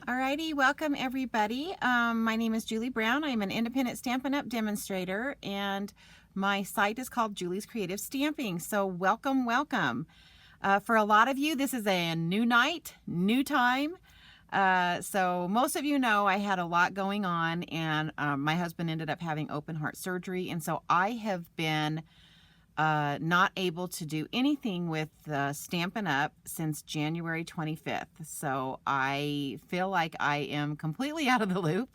Alrighty, welcome everybody. My name is Julie Brown. I'm an independent Stampin' Up! Demonstrator, and my site is called Julie's Creative Stamping. So welcome. For a lot of you, this is a new night, new time. So most of you know I had a lot going on, and my husband ended up having open heart surgery, and so I have been not able to do anything with Stampin' Up! Since January 25th. So I feel like I am completely out of the loop.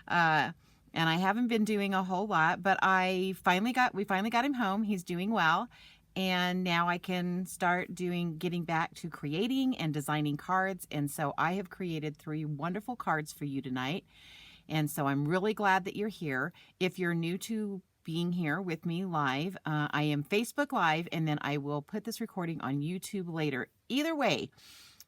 And I haven't been doing a whole lot, but we finally got him home. He's doing well. And now I can start getting back to creating and designing cards. And so I have created 3 wonderful cards for you tonight. And so I'm really glad that you're here. If you're new to being here with me live, I am Facebook Live, and then I will put this recording on YouTube later. Either way,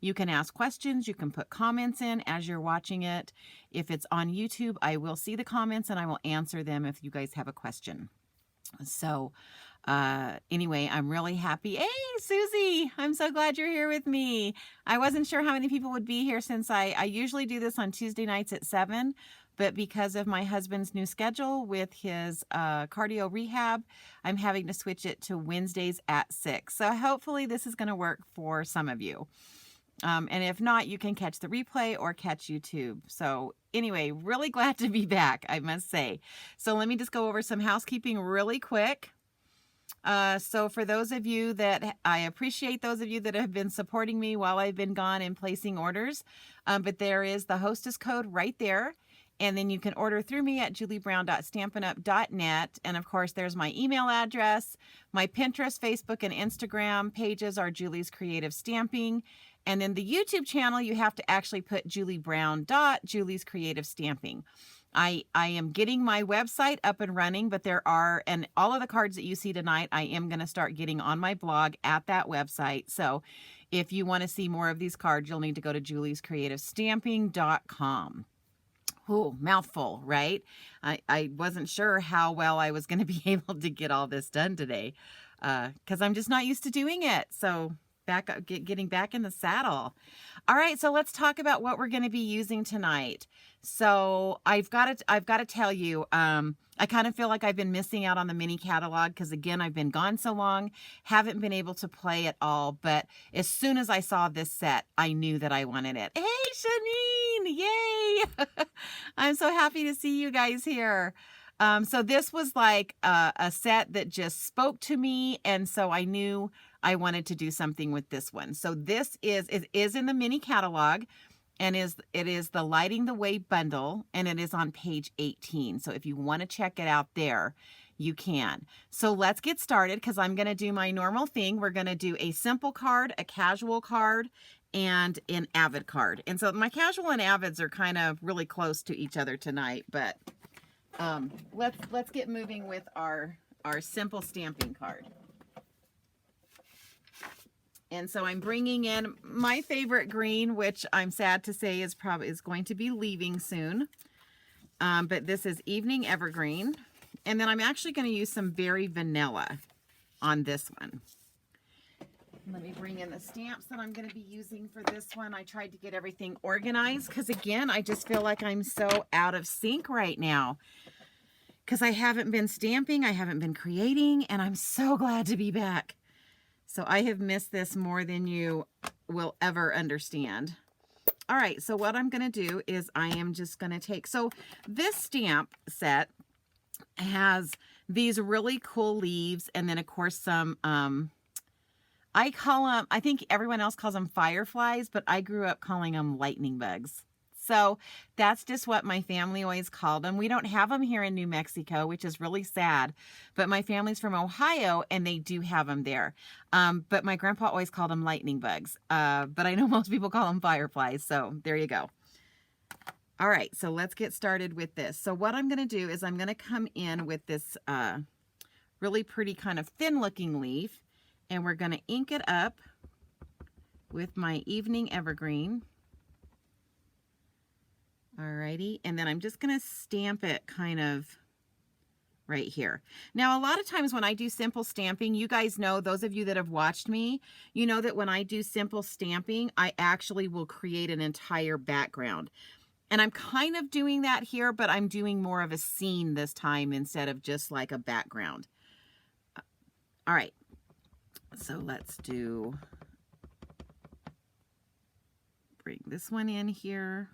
you can ask questions, you can put comments in as you're watching it. If it's on YouTube, I will see the comments and I will answer them if you guys have a question. So anyway, I'm really happy. Hey, Susie, I'm so glad you're here with me. I wasn't sure how many people would be here since I usually do this on Tuesday nights at 7, but because of my husband's new schedule with his cardio rehab, I'm having to switch it to Wednesdays at 6. So hopefully this is going to work for some of you. And if not, you can catch the replay or catch YouTube. So anyway, really glad to be back, I must say. So let me just go over some housekeeping really quick. So for those of you that, I appreciate those of you that have been supporting me while I've been gone and placing orders. But there is the hostess code right there. And then you can order through me at juliebrown.stampinup.net. And of course, there's my email address. My Pinterest, Facebook, and Instagram pages are Julie's Creative Stamping. And then the YouTube channel, you have to actually put juliebrown.julie's Creative Stamping. I am getting my website up and running, but and all of the cards that you see tonight, I am going to start getting on my blog at that website. So if you want to see more of these cards, you'll need to go to juliescreativestamping.com. Oh, mouthful, right? I wasn't sure how well I was going to be able to get all this done today because I'm just not used to doing it. So getting back in the saddle. All right, so let's talk about what we're going to be using tonight. So I've got to tell you, I kind of feel like I've been missing out on the mini catalog because again, I've been gone so long, haven't been able to play it all. But as soon as I saw this set, I knew that I wanted it. Hey, Shanine, yay! I'm so happy to see you guys here. So this was like a set that just spoke to me, and so I knew I wanted to do something with this one. So this is in the mini catalog, and it is the Lighting the Way bundle, and it is on page 18. So if you want to check it out there, you can. So let's get started because I'm going to do my normal thing. We're going to do a simple card, a casual card, and an Avid card. And so my casual and Avids are kind of really close to each other tonight, but let's get moving with our simple stamping card. And so I'm bringing in my favorite green, which I'm sad to say is going to be leaving soon. But this is Evening Evergreen. And then I'm actually going to use some Berry Vanilla on this one. Let me bring in the stamps that I'm going to be using for this one. I tried to get everything organized because again, I just feel like I'm so out of sync right now. Because I haven't been stamping, I haven't been creating, and I'm so glad to be back. So I have missed this more than you will ever understand. All right, so what I'm going to do is I am just going to take, so this stamp set has these really cool leaves, and then of course some, I call them, I think everyone else calls them fireflies, but I grew up calling them lightning bugs. So that's just what my family always called them. We don't have them here in New Mexico, which is really sad. But my family's from Ohio, and they do have them there. But my grandpa always called them lightning bugs. But I know most people call them fireflies. So there you go. All right, so let's get started with this. So what I'm going to do is I'm going to come in with this really pretty kind of thin-looking leaf. And we're going to ink it up with my Evening Evergreen. Alrighty, and then I'm just going to stamp it kind of right here. Now, a lot of times when I do simple stamping, you guys know, those of you that have watched me, you know that when I do simple stamping, I actually will create an entire background. And I'm kind of doing that here, but I'm doing more of a scene this time instead of just like a background. All right, so let's bring this one in here.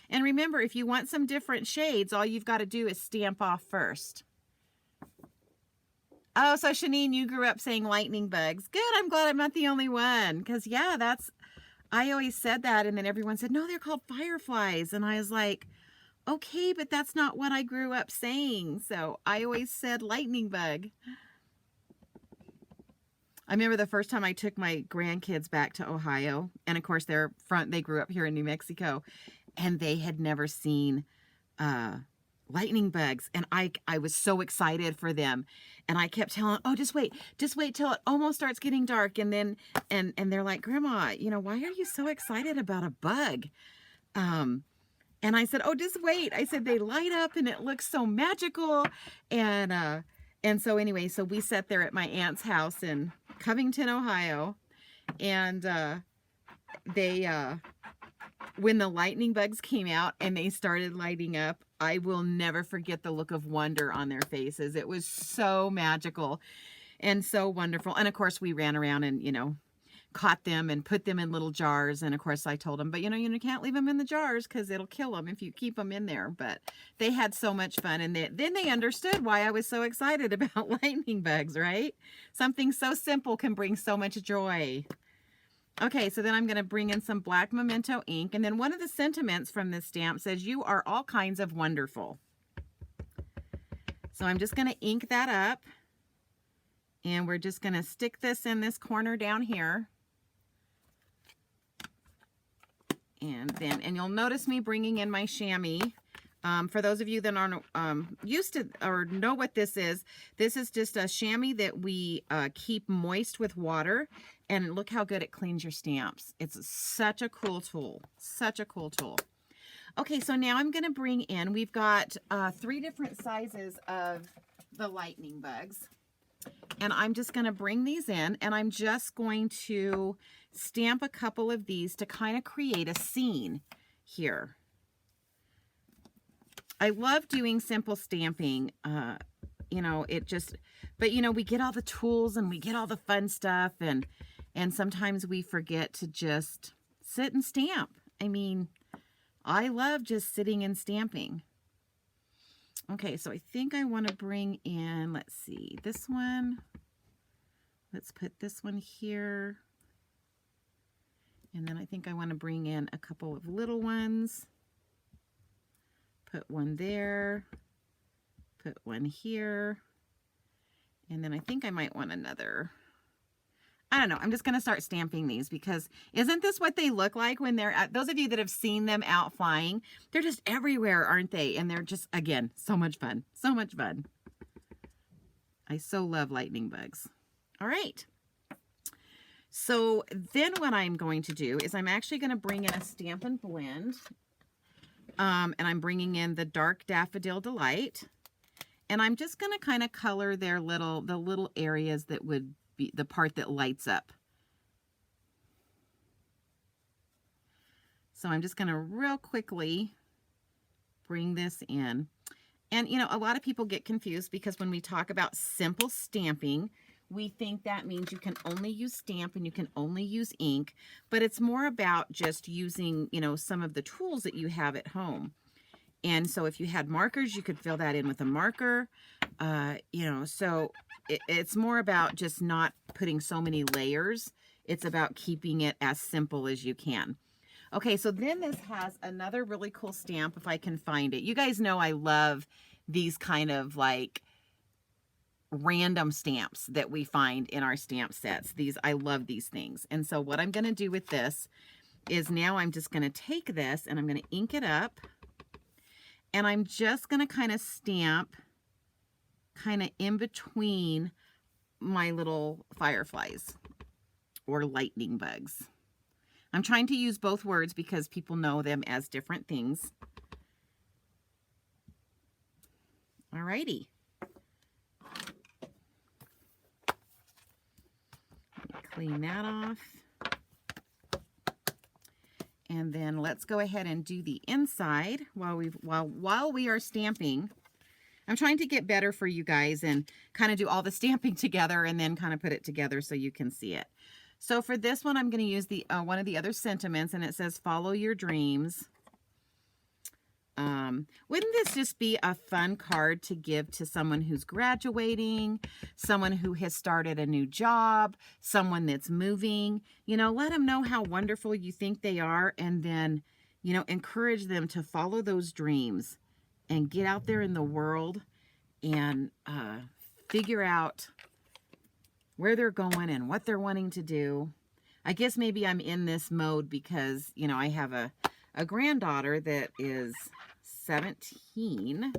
And remember, if you want some different shades, all you've got to do is stamp off first. Oh, so Shanine, you grew up saying lightning bugs. Good, I'm glad I'm not the only one. Because, yeah, I always said that, and then everyone said, no, they're called fireflies. And I was like, okay, but that's not what I grew up saying. So I always said lightning bug. I remember the first time I took my grandkids back to Ohio, and of course they grew up here in New Mexico, and they had never seen lightning bugs, and I was so excited for them, and I kept telling, oh, just wait till it almost starts getting dark, and then and they're like, Grandma, you know, why are you so excited about a bug? And I said, oh, just wait. I said, they light up and it looks so magical. And so anyway, so we sat there at my aunt's house in Covington, Ohio, and when the lightning bugs came out and they started lighting up, I will never forget the look of wonder on their faces. It was so magical and so wonderful. And of course, we ran around and, you know, caught them and put them in little jars. And of course, I told them, but you can't leave them in the jars because it'll kill them if you keep them in there. But they had so much fun. And then they understood why I was so excited about lightning bugs, right? Something so simple can bring so much joy. Okay, so then I'm going to bring in some black memento ink. And then one of the sentiments from this stamp says, you are all kinds of wonderful. So I'm just going to ink that up. And we're just going to stick this in this corner down here. And you'll notice me bringing in my chamois. For those of you that aren't used to or know what this is just a chamois that we keep moist with water. And look how good it cleans your stamps. It's such a cool tool. Such a cool tool. Okay, so now I'm going to bring in, we've got 3 different sizes of the lightning bugs. And I'm just going to bring these in, and I'm just going to stamp a couple of these to kind of create a scene here. I love doing simple stamping. You know, but you know, we get all the tools and we get all the fun stuff, and sometimes we forget to just sit and stamp. I mean, I love just sitting and stamping. Okay, so I think I want to bring in, let's see, this one. Let's put this one here. And then I think I want to bring in a couple of little ones. Put one there. Put one here. And then I think I might want another. I don't know. I'm just going to start stamping these because isn't this what they look like when they're those of you that have seen them out flying, they're just everywhere, aren't they? And they're just, again, so much fun. So much fun. I so love lightning bugs. All right. So then what I'm going to do is I'm actually going to bring in a Stampin' Blend. And I'm bringing in the Dark Daffodil Delight. And I'm just going to kind of color the little areas that would be the part that lights up. So I'm just going to real quickly bring this in. And, you know, a lot of people get confused because when we talk about simple stamping, we think that means you can only use stamp and you can only use ink, but it's more about just using, you know, some of the tools that you have at home. And so if you had markers, you could fill that in with a marker, you know, so it's more about just not putting so many layers. It's about keeping it as simple as you can. Okay, so then this has another really cool stamp if I can find it. You guys know I love these kind of like random stamps that we find in our stamp sets. I love these things. And so what I'm going to do with this is now I'm just going to take this and I'm going to ink it up. And I'm just going to kind of stamp kind of in between my little fireflies or lightning bugs. I'm trying to use both words because people know them as different things. Alrighty. Clean that off. And then let's go ahead and do the inside while we are stamping. I'm trying to get better for you guys and kind of do all the stamping together and then kind of put it together so you can see it. So for this one, I'm going to use the one of the other sentiments, and it says, follow your dreams. Wouldn't this just be a fun card to give to someone who's graduating, someone who has started a new job, someone that's moving? You know, let them know how wonderful you think they are, and then, you know, encourage them to follow those dreams and get out there in the world and figure out where they're going and what they're wanting to do. I guess maybe I'm in this mode because, you know, I have a granddaughter that is 17.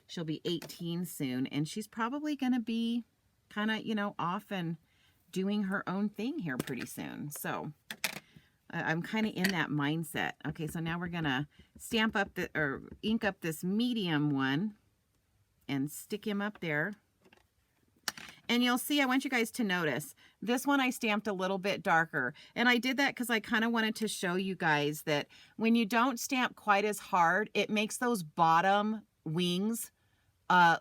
She'll be 18 soon, and she's probably going to be kind of, you know, off and doing her own thing here pretty soon. So I'm kind of in that mindset. Okay, so now we're going to stamp up or ink up this medium one and stick him up there. And you'll see, I want you guys to notice, this one I stamped a little bit darker. And I did that because I kind of wanted to show you guys that when you don't stamp quite as hard, it makes those bottom wings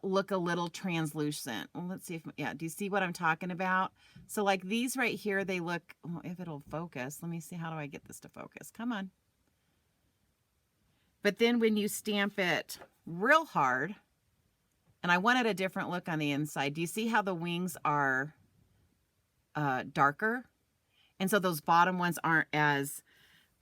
look a little translucent. Well, let's see if, yeah, do you see what I'm talking about? So like these right here, they look, well, if it'll focus, let me see, how do I get this to focus? Come on. But then when you stamp it real hard, and I wanted a different look on the inside. Do you see how the wings are darker? And so those bottom ones aren't as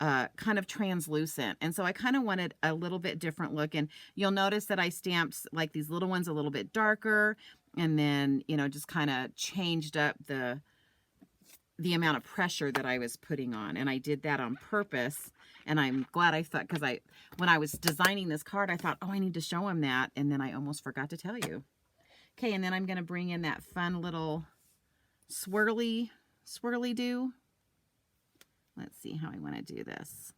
kind of translucent. And so I kind of wanted a little bit different look. And you'll notice that I stamped like these little ones a little bit darker. And then, you know, just kind of changed up the amount of pressure that I was putting on. And I did that on purpose. And I'm glad I thought, because when I was designing this card, I thought, oh, I need to show him that. And then I almost forgot to tell you. Okay, and then I'm going to bring in that fun little swirly do. Let's see how I want to do this.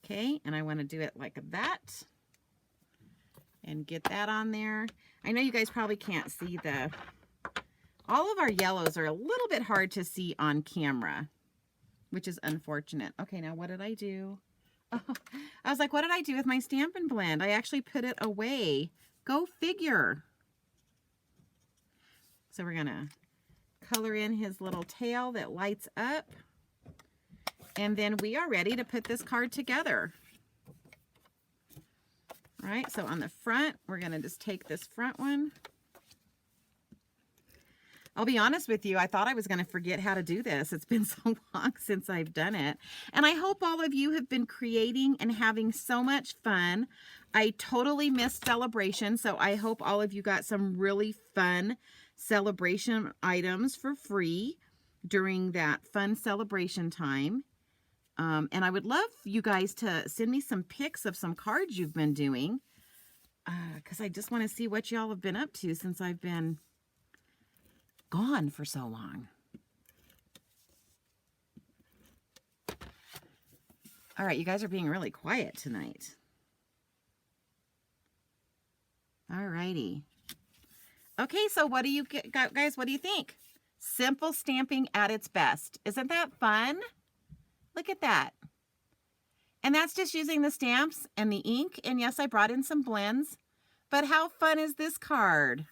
Okay, and I want to do it like that. And get that on there. I know you guys probably can't see all of our yellows are a little bit hard to see on camera, which is unfortunate. Okay, now what did I do? Oh, I was like, what did I do with my Stampin' Blend? I actually put it away. Go figure. So we're going to color in his little tail that lights up. And then we are ready to put this card together. All right, so on the front, we're going to just take this front one. I'll be honest with you, I thought I was going to forget how to do this. It's been so long since I've done it. And I hope all of you have been creating and having so much fun. I totally missed celebration, so I hope all of you got some really fun celebration items for free during that fun celebration time. And I would love you guys to send me some pics of some cards you've been doing, because I just want to see what y'all have been up to since I've been gone for so long. All right, you guys are being really quiet tonight. All righty. Okay, so what do you guys, what do you think? Simple stamping at its best. Isn't that fun? Look at that. And that's just using the stamps and the ink. And yes, I brought in some blends. But how fun is this card?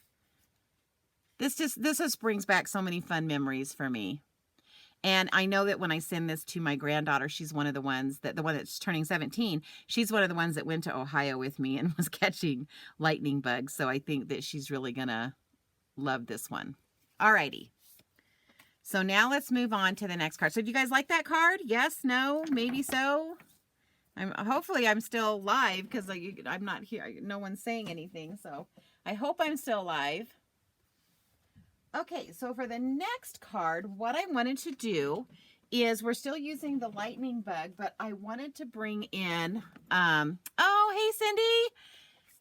This just brings back so many fun memories for me. And I know that when I send this to my granddaughter, she's one of the ones that, the one that's turning 17, she's one of the ones that went to Ohio with me and was catching lightning bugs. So I think that she's really gonna love this one. Alrighty. So now let's move on to the next card. So do you guys like that card? Yes, no, maybe so. Hopefully I'm still live because I'm not here. No one's saying anything. So I hope I'm still live. Okay, so for the next card, what I wanted to do is, we're still using the lightning bug, but I wanted to bring in, oh, hey, Cindy.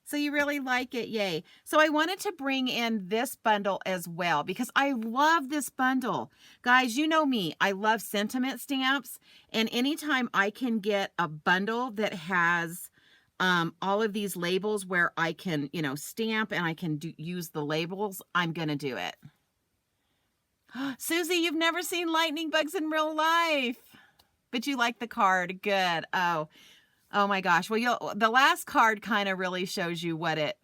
So you really like it, yay. So I wanted to bring in this bundle as well because I love this bundle. Guys, you know me, I love sentiment stamps, and anytime I can get a bundle that has all of these labels where I can, you know, stamp and I can use the labels, I'm going to do it. Susie, you've never seen lightning bugs in real life, but you like the card. Good. Oh my gosh. Well, the last card kind of really shows you what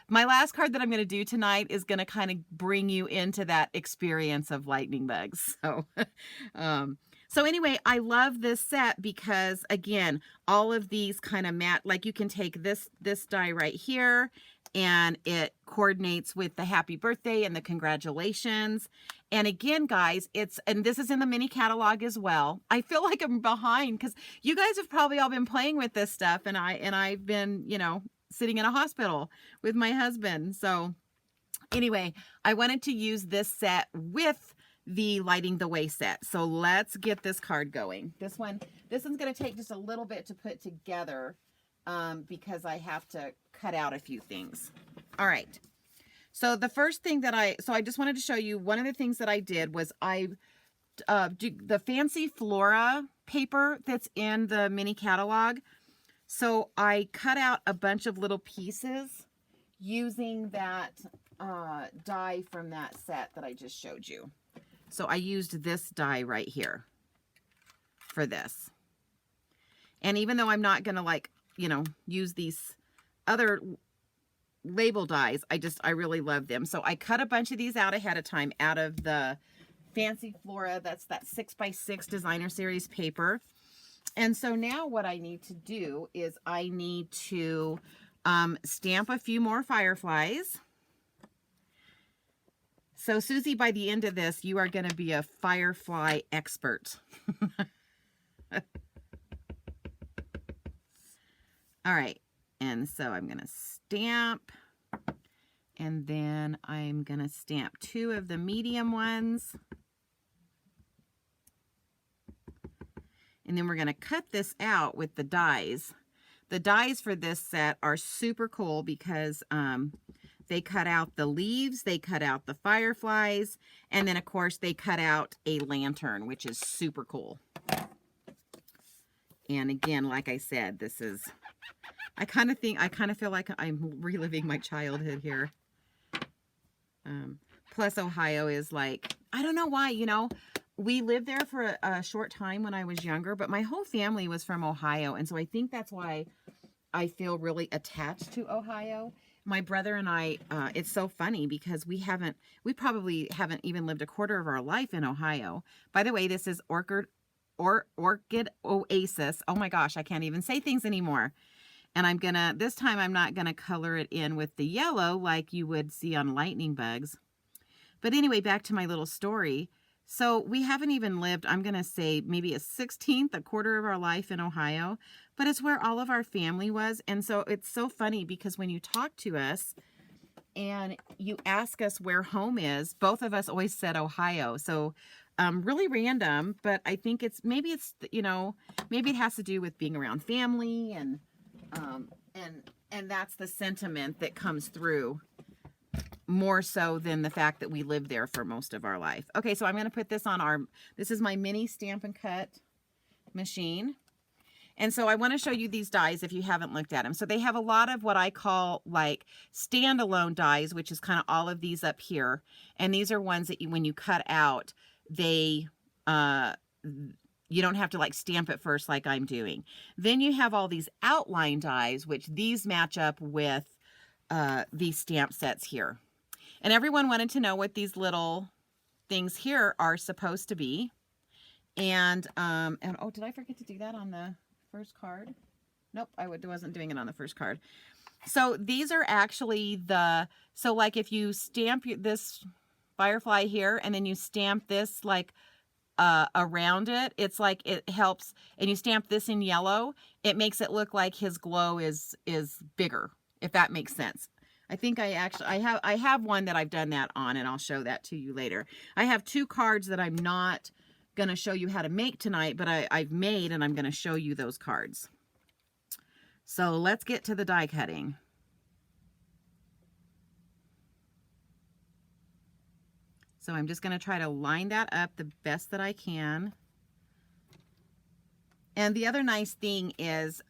my last card that I'm going to do tonight is going to kind of bring you into that experience of lightning bugs. So, so anyway, I love this set because again, all of these kind of like you can take this die right here and it coordinates with the happy birthday and the congratulations. And again, guys, and this is in the mini catalog as well. I feel like I'm behind because you guys have probably all been playing with this stuff, and I've been, you know, sitting in a hospital with my husband. So anyway, I wanted to use this set with the Lighting the Way set. So let's get this card going. This one's going to take just a little bit to put together because I have to cut out a few things. All right. So the first thing that I just wanted to show you, one of the things that I did was I do the fancy Flora paper that's in the mini catalog. So I cut out a bunch of little pieces using that die from that set that I just showed you. So I used this die right here for this. And even though I'm not going to, like, you know, use these other label dies, I really love them. So I cut a bunch of these out ahead of time out of the Fancy Flora. That's that 6x6 designer series paper. And so now what I need to do is I need to stamp a few more fireflies. So Susie, by the end of this, you are going to be a firefly expert. All right. And so I'm going to stamp, and then I'm going to stamp 2 of the medium ones. And then we're going to cut this out with the dies. The dies for this set are super cool because they cut out the leaves, they cut out the fireflies, and then of course they cut out a lantern, which is super cool. And again, like I said, this is, I kind of feel like I'm reliving my childhood here. Plus Ohio is like, I don't know why, you know, we lived there for a short time when I was younger, but my whole family was from Ohio. And so I think that's why I feel really attached to Ohio. My brother and I, it's so funny because we probably haven't even lived a quarter of our life in Ohio. By the way, this is Orchid Oasis. Oh my gosh, I can't even say things anymore. And this time I'm not gonna color it in with the yellow like you would see on lightning bugs. But anyway, back to my little story. So we haven't even lived, I'm gonna say maybe a quarter of our life in Ohio, but it's where all of our family was. And so it's so funny because when you talk to us and you ask us where home is, both of us always said Ohio. So really random, but I think maybe it has to do with being around family and that's the sentiment that comes through more so than the fact that we lived there for most of our life. Okay, so I'm going to put this on this is my mini Stampin' Cut machine. And so I want to show you these dies if you haven't looked at them. So they have a lot of what I call like standalone dies, which is kind of all of these up here. And these are ones that when you cut out, you don't have to like stamp it first like I'm doing. Then you have all these outline dies, which these match up with these stamp sets here. And everyone wanted to know what these little things here are supposed to be. And oh, did I forget to do that on the first card? Nope, I wasn't doing it on the first card. So these are actually so like if you stamp this firefly here and then you stamp this like around it, it's like it helps, and you stamp this in yellow, it makes it look like his glow is bigger, if that makes sense. I think I have one that I've done that on, and I'll show that to you later. I have 2 cards that I'm not going to show you how to make tonight, but I've made, and I'm going to show you those cards. So let's get to the die cutting. So I'm just going to try to line that up the best that I can. And the other nice thing is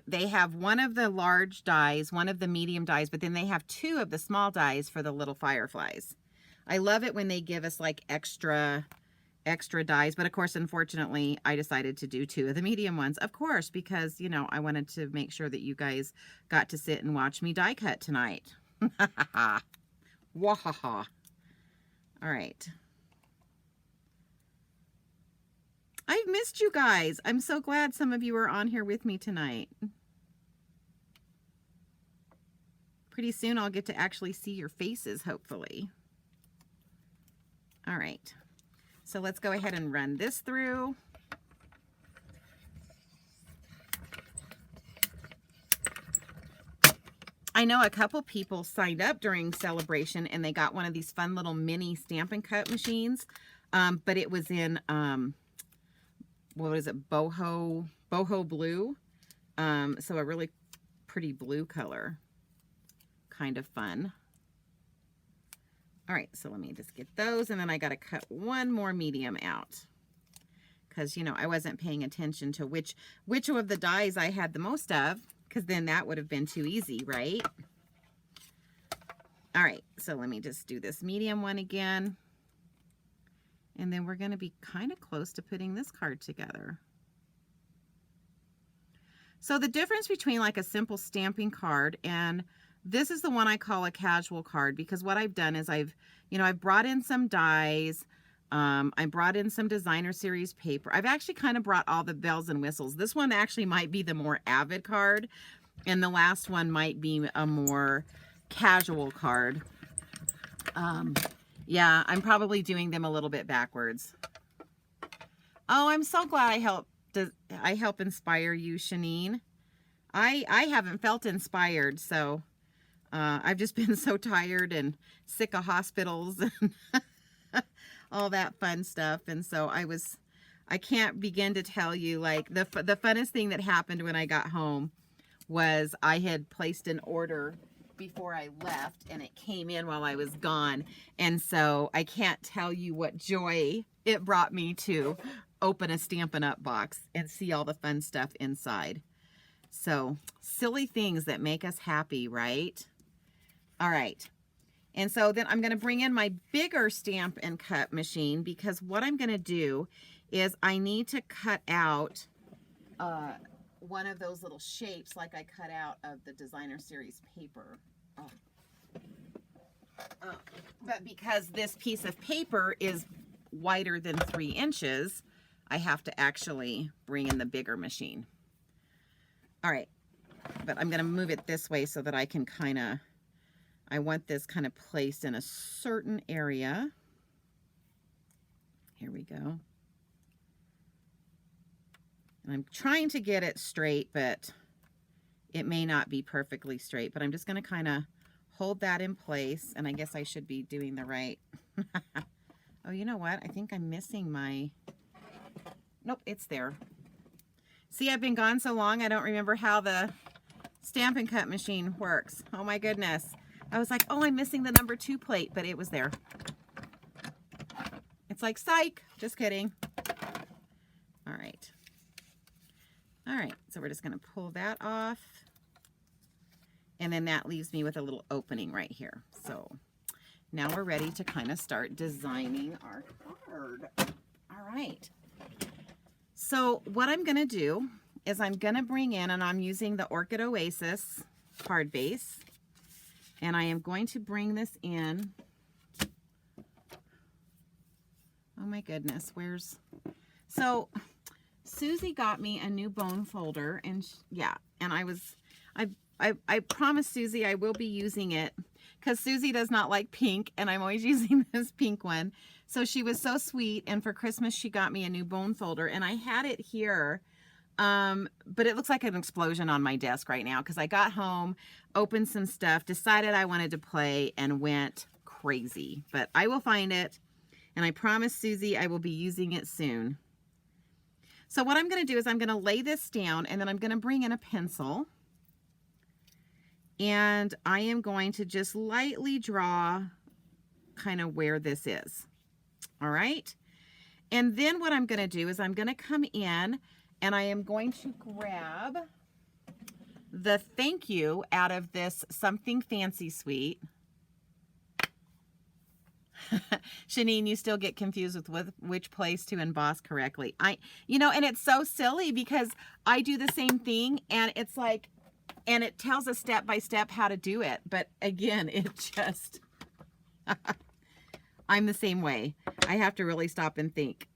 they have one of the large dies, one of the medium dies, but then they have two of the small dies for the little fireflies. I love it when they give us like extra dies, but of course, unfortunately, I decided to do two of the medium ones, of course, because, you know, I wanted to make sure that you guys got to sit and watch me die cut tonight. Wahaha. All right. I've missed you guys. I'm so glad some of you are on here with me tonight. Pretty soon I'll get to actually see your faces, hopefully. All right. So let's go ahead and run this through. I know a couple people signed up during celebration and they got one of these fun little mini Stampin' Cut machines, but it was in, what is it, boho blue, so a really pretty blue color, kind of fun. All right, so let me just get those, and then I got to cut one more medium out because, you know, I wasn't paying attention to which of the dies I had the most of, because then that would have been too easy, right? All right, so let me just do this medium one again, and then we're going to be kind of close to putting this card together. So the difference between like a simple stamping card and this is the one I call a casual card, because what I've done is I've brought in some dies. I brought in some designer series paper. I've actually kind of brought all the bells and whistles. This one actually might be the more Avid card, and the last one might be a more casual card. Yeah, I'm probably doing them a little bit backwards. Oh, I'm so glad I help inspire you, Shanine. I haven't felt inspired, so I've just been so tired and sick of hospitals and all that fun stuff. And so I can't begin to tell you, like, the funnest thing that happened when I got home was I had placed an order before I left and it came in while I was gone. And so I can't tell you what joy it brought me to open a Stampin' Up box and see all the fun stuff inside. So silly things that make us happy, right? All right. And so then I'm going to bring in my bigger Stampin' Cut machine, because what I'm going to do is I need to cut out one of those little shapes like I cut out of the designer series paper. But because this piece of paper is wider than 3 inches, I have to actually bring in the bigger machine. All right, but I'm going to move it this way so that I can I want this kind of placed in a certain area. Here we go. And I'm trying to get it straight, but it may not be perfectly straight, but I'm just going to kind of hold that in place, and I guess I should be doing the right. Oh, you know what? I think I'm missing my, nope, it's there. See, I've been gone so long, I don't remember how the Stampin' Cut machine works. Oh my goodness. I was like, oh, I'm missing the number 2 plate, but it was there. It's like, psych, just kidding. All right. All right, so we're just gonna pull that off. And then that leaves me with a little opening right here. So now we're ready to kind of start designing our card. All right. So what I'm gonna do is I'm gonna bring in, and I'm using the Orchid Oasis card base, and I am going to bring this in. Oh my goodness, so Susie got me a new bone folder, and yeah, and I promised Susie I will be using it, because Susie does not like pink, and I'm always using this pink one. So she was so sweet, and for Christmas she got me a new bone folder, and I had it here, but it looks like an explosion on my desk right now, because I got home, opened some stuff, decided I wanted to play, and went crazy. But I will find it, and I promise Susie I will be using it soon. So what I'm going to do is I'm going to lay this down, and then I'm going to bring in a pencil, and I am going to just lightly draw kind of where this is. All right. And then what I'm going to do is I'm going to come in And I am going to grab the thank you out of this Something Fancy suite. Shanine, you still get confused with which place to emboss correctly. And it's so silly because I do the same thing and it's like, and it tells us step by step how to do it. But again, it just, I'm the same way. I have to really stop and think.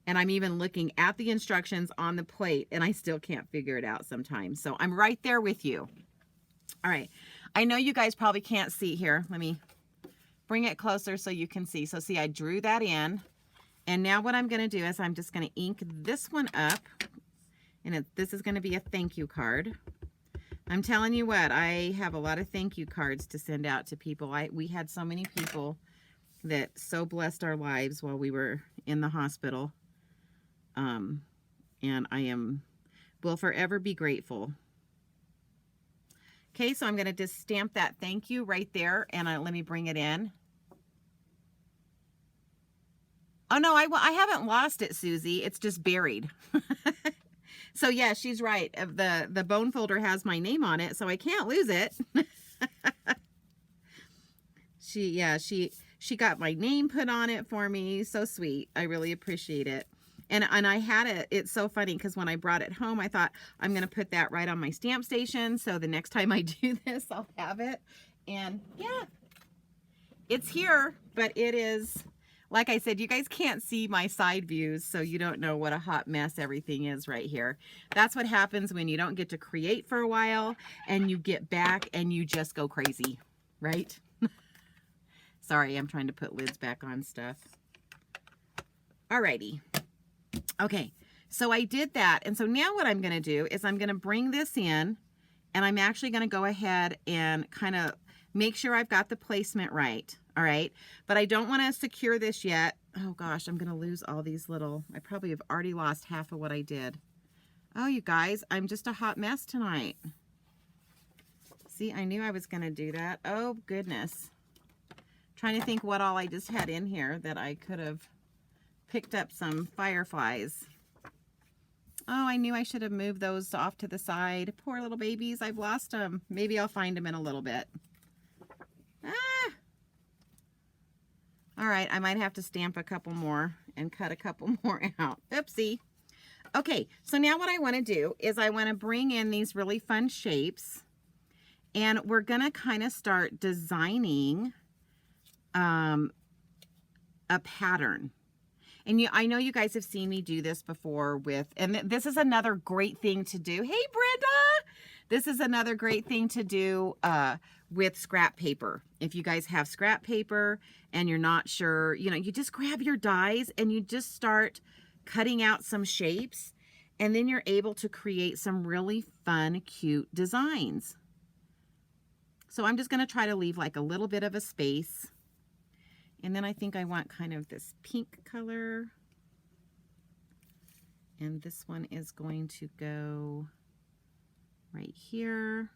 And I'm even looking at the instructions on the plate and I still can't figure it out sometimes. So I'm right there with you. All right. I know you guys probably can't see here. Let me bring it closer so you can see. So see, I drew that in. And now what I'm going to do is I'm just going to ink this one up. And this is going to be a thank you card. I'm telling you what, I have a lot of thank you cards to send out to people. We had so many people that so blessed our lives while we were in the hospital. And will forever be grateful. Okay, so I'm going to just stamp that thank you right there, and let me bring it in. Oh no, I haven't lost it, Susie. It's just buried. So yeah, she's right. The bone folder has my name on it, so I can't lose it. She got my name put on it for me. So sweet. I really appreciate it. And I had it. It's so funny because when I brought it home, I thought I'm going to put that right on my stamp station. So the next time I do this, I'll have it. And yeah, it's here, but it is, like I said, you guys can't see my side views, so you don't know what a hot mess everything is right here. That's what happens when you don't get to create for a while and you get back and you just go crazy, right? Sorry, I'm trying to put lids back on stuff. Alrighty. Okay, so I did that. And so now what I'm going to do is I'm going to bring this in and I'm actually going to go ahead and kind of make sure I've got the placement right. All right, but I don't want to secure this yet. Oh gosh, I'm going to lose all these little, I probably have already lost half of what I did. Oh, you guys, I'm just a hot mess tonight. See, I knew I was going to do that. Oh goodness. Trying to think what all I just had in here that I could have picked up some fireflies. Oh, I knew I should have moved those off to the side. Poor little babies, I've lost them. Maybe I'll find them in a little bit. Ah! All right, I might have to stamp a couple more and cut a couple more out. Oopsie. Okay, so now what I want to do is I want to bring in these really fun shapes and we're going to kind of start designing a pattern. And I know you guys have seen me do this before with, and this is another great thing to do. Hey, Brenda! This is another great thing to do with scrap paper. If you guys have scrap paper and you're not sure, you just grab your dies and you just start cutting out some shapes, and then you're able to create some really fun, cute designs. So I'm just going to try to leave like a little bit of a space. And then I think I want kind of this pink color. And this one is going to go right here.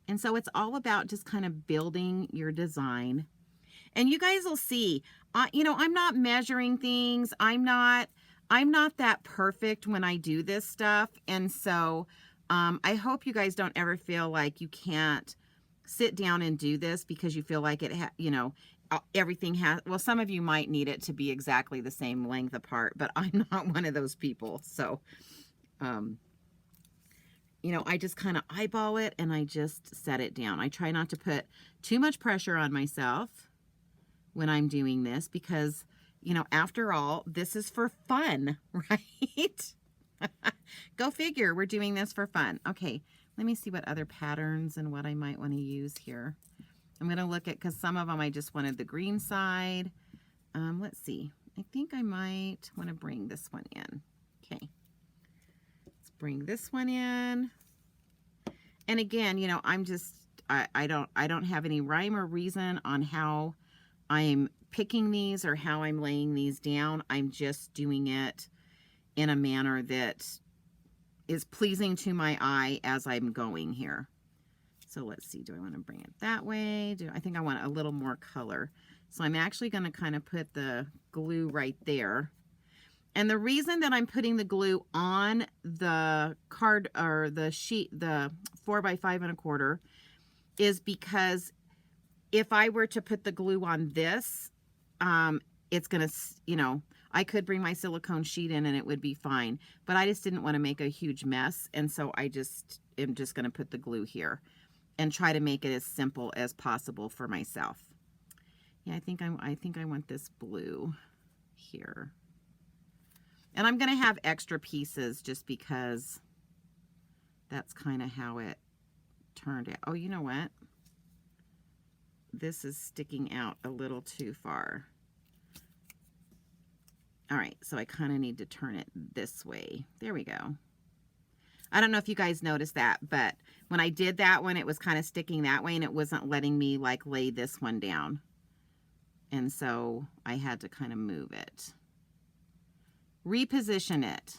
And so it's all about just kind of building your design. And you guys will see, I'm not measuring things. I'm not that perfect when I do this stuff. And so I hope you guys don't ever feel like you can't sit down and do this because you feel like everything has, well, some of you might need it to be exactly the same length apart, but I'm not one of those people. So, I just kind of eyeball it and I just set it down. I try not to put too much pressure on myself when I'm doing this because, after all, this is for fun, right? Go figure, we're doing this for fun. Okay. Let me see what other patterns and what I might want to use here. I'm going to look at, because some of them I just wanted the green side. Let's see. I think I might want to bring this one in. Okay. Let's bring this one in. And again, I don't have any rhyme or reason on how I'm picking these or how I'm laying these down. I'm just doing it in a manner that is pleasing to my eye as I'm going here. So let's see, do I want to bring it that way? I think I want a little more color. So I'm actually going to kind of put the glue right there. And the reason that I'm putting the glue on the card or the sheet, the 4 by 5 1/4, is because if I were to put the glue on this, it's going to, you know, I could bring my silicone sheet in and it would be fine, but I just didn't want to make a huge mess. And so I just am just going to put the glue here and try to make it as simple as possible for myself. Yeah, I think I want this blue here. And I'm going to have extra pieces just because that's kind of how it turned out. Oh, you know what? This is sticking out a little too far. All right, so I kind of need to turn it this way. There we go. I don't know if you guys noticed that, but when I did that one, it was kind of sticking that way and it wasn't letting me like lay this one down. And so I had to kind of move it. Reposition it.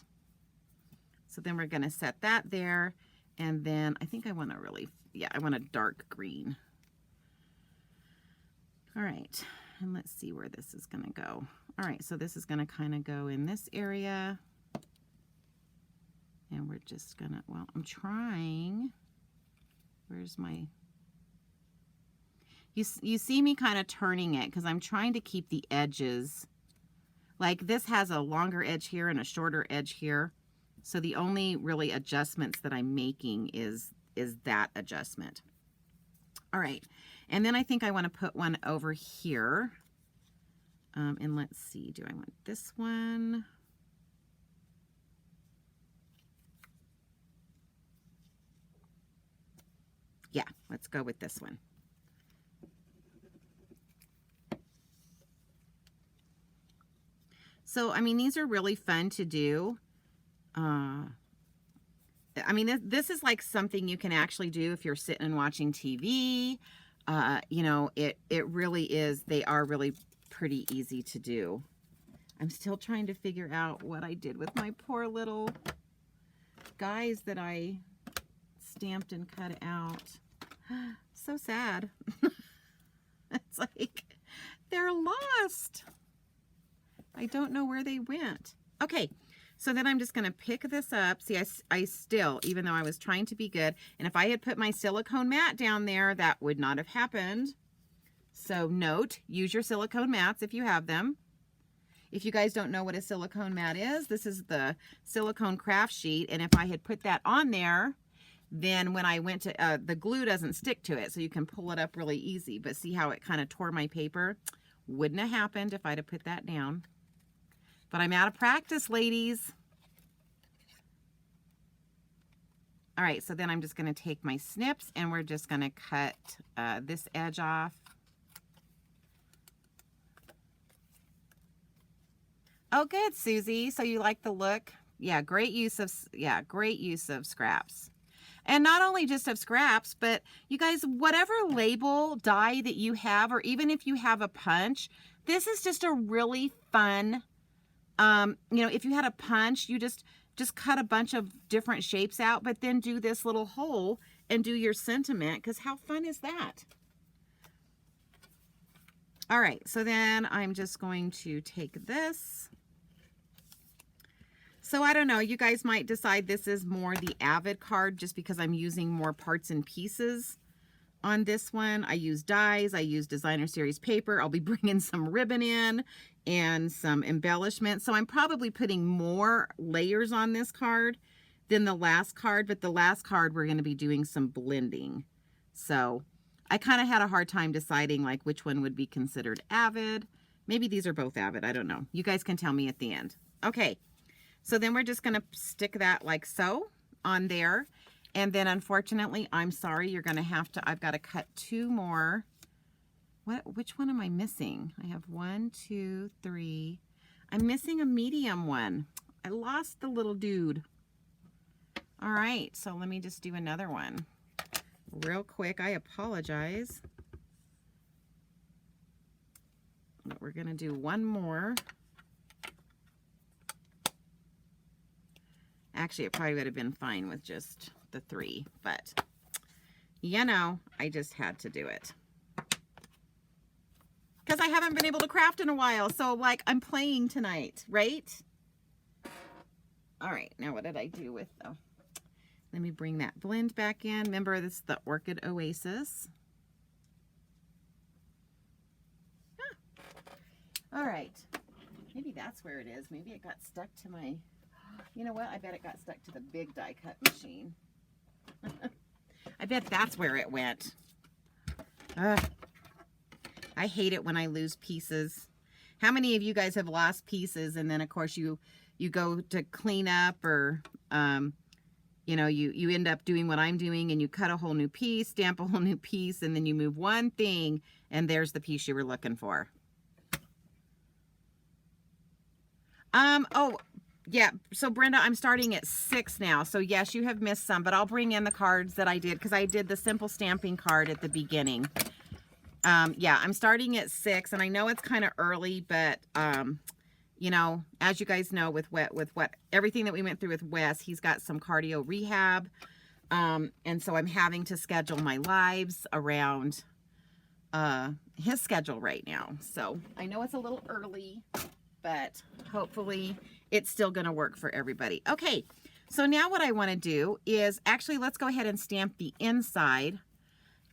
So then we're going to set that there. And then I think I want a really, yeah, I want a dark green. All right, and let's see where this is going to go. All right, so this is going to kind of go in this area. And we're just going to, well, I'm trying. Where's my, you see me kind of turning it because I'm trying to keep the edges. Like this has a longer edge here and a shorter edge here. So the only really adjustments that I'm making is that adjustment. All right, and then I think I want to put one over here. And let's see, do I want this one? Yeah, let's go with this one. So, I mean, these are really fun to do. I mean, this is like something you can actually do if you're sitting and watching TV. You know, it really is. They are really pretty easy to do. I'm still trying to figure out what I did with my poor little guys that I stamped and cut out. So sad. It's like they're lost. I don't know where they went. Okay, so then I'm just going to pick this up. See, I still, even though I was trying to be good, and if I had put my silicone mat down there, that would not have happened. So note, use your silicone mats if you have them. If you guys don't know what a silicone mat is, this is the silicone craft sheet, and if I had put that on there, then when I went to, the glue doesn't stick to it, so you can pull it up really easy. But see how it kind of tore my paper? Wouldn't have happened if I'd have put that down. But I'm out of practice, ladies. All right, so then I'm just going to take my snips and we're just going to cut this edge off. Oh, good, Susie. So you like the look? Yeah, great use of scraps. And not only just of scraps, but you guys, whatever label die that you have, or even if you have a punch, this is just a really fun. You know, if you had a punch, you just cut a bunch of different shapes out, but then do this little hole and do your sentiment, because how fun is that? All right, so then I'm just going to take this. So I don't know, you guys might decide this is more the Avid card just because I'm using more parts and pieces on this one. I use dies, I use designer series paper. I'll be bringing some ribbon in and some embellishment. So I'm probably putting more layers on this card than the last card, but the last card we're going to be doing some blending. So I kind of had a hard time deciding like which one would be considered Avid. Maybe these are both Avid, I don't know. You guys can tell me at the end. Okay, so then we're just going to stick that like so on there. And then unfortunately, I'm sorry, you're going to have to, I've got to cut two more. Which one am I missing? I have 1, 2, 3. I'm missing a medium one. I lost the little dude. All right, so let me just do another one real quick. I apologize. But we're going to do one more. Actually, it probably would have been fine with just the 3, but you know, I just had to do it. Because I haven't been able to craft in a while, so like I'm playing tonight, right? All right, now what did I do with the, let me bring that blend back in. Remember, this is the Orchid Oasis. All right, maybe that's where it is. Maybe it got stuck to my, you know what? I bet it got stuck to the big die cut machine. I bet that's where it went. I hate it when I lose pieces. How many of you guys have lost pieces and then of course you go to clean up, or you know, you end up doing what I'm doing and you cut a whole new piece, stamp a whole new piece, and then you move one thing and there's the piece you were looking for. Oh, yeah. So Brenda, I'm starting at 6 now. So yes, you have missed some, but I'll bring in the cards that I did because I did the simple stamping card at the beginning. Yeah, I'm starting at 6 and I know it's kind of early, but, you know, as you guys know, with what everything that we went through with Wes, he's got some cardio rehab. And so I'm having to schedule my lives around, his schedule right now. So I know it's a little early, but hopefully it's still going to work for everybody. Okay, so now what I want to do is actually, let's go ahead and stamp the inside.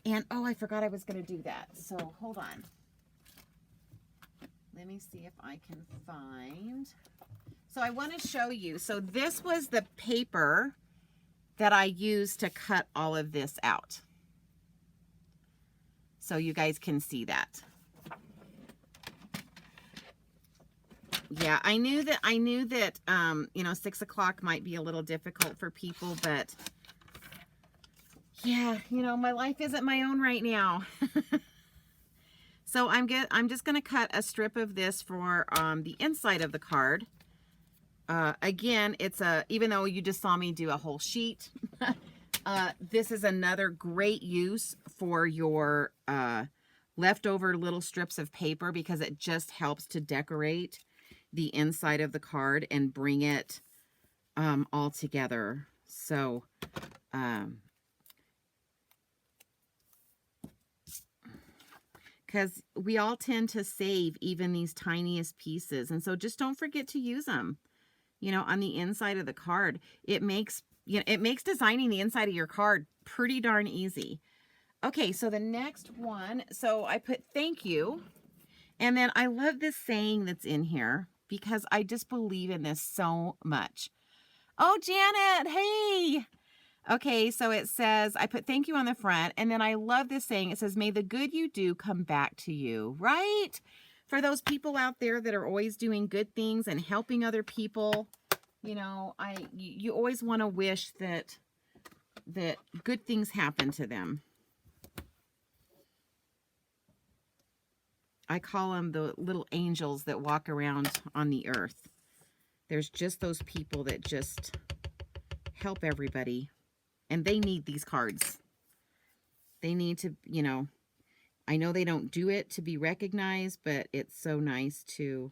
And oh, I forgot I was going to do that. So hold on. Let me see if I can find. So I want to show you. So this was the paper that I used to cut all of this out. So you guys can see that. Yeah, I knew that, you know, 6 o'clock might be a little difficult for people, but yeah, you know, my life isn't my own right now. So I'm just going to cut a strip of this for the inside of the card. Again, it's even though you just saw me do a whole sheet, this is another great use for your leftover little strips of paper because it just helps to decorate the inside of the card and bring it all together. So because we all tend to save even these tiniest pieces, and so just don't forget to use them, you know, on the inside of the card. It makes, you know, it makes designing the inside of your card pretty darn easy. Okay, so the next one, so I put thank you, and then I love this saying that's in here because I just believe in this so much. Oh, Janet, hey. Okay, so it says, I put thank you on the front, and then I love this saying. It says, may the good you do come back to you, right? For those people out there that are always doing good things and helping other people, you know, you always want to wish that good things happen to them. I call them the little angels that walk around on the earth. There's just those people that just help everybody. And they need these cards. They need to, you know, I know they don't do it to be recognized, but it's so nice to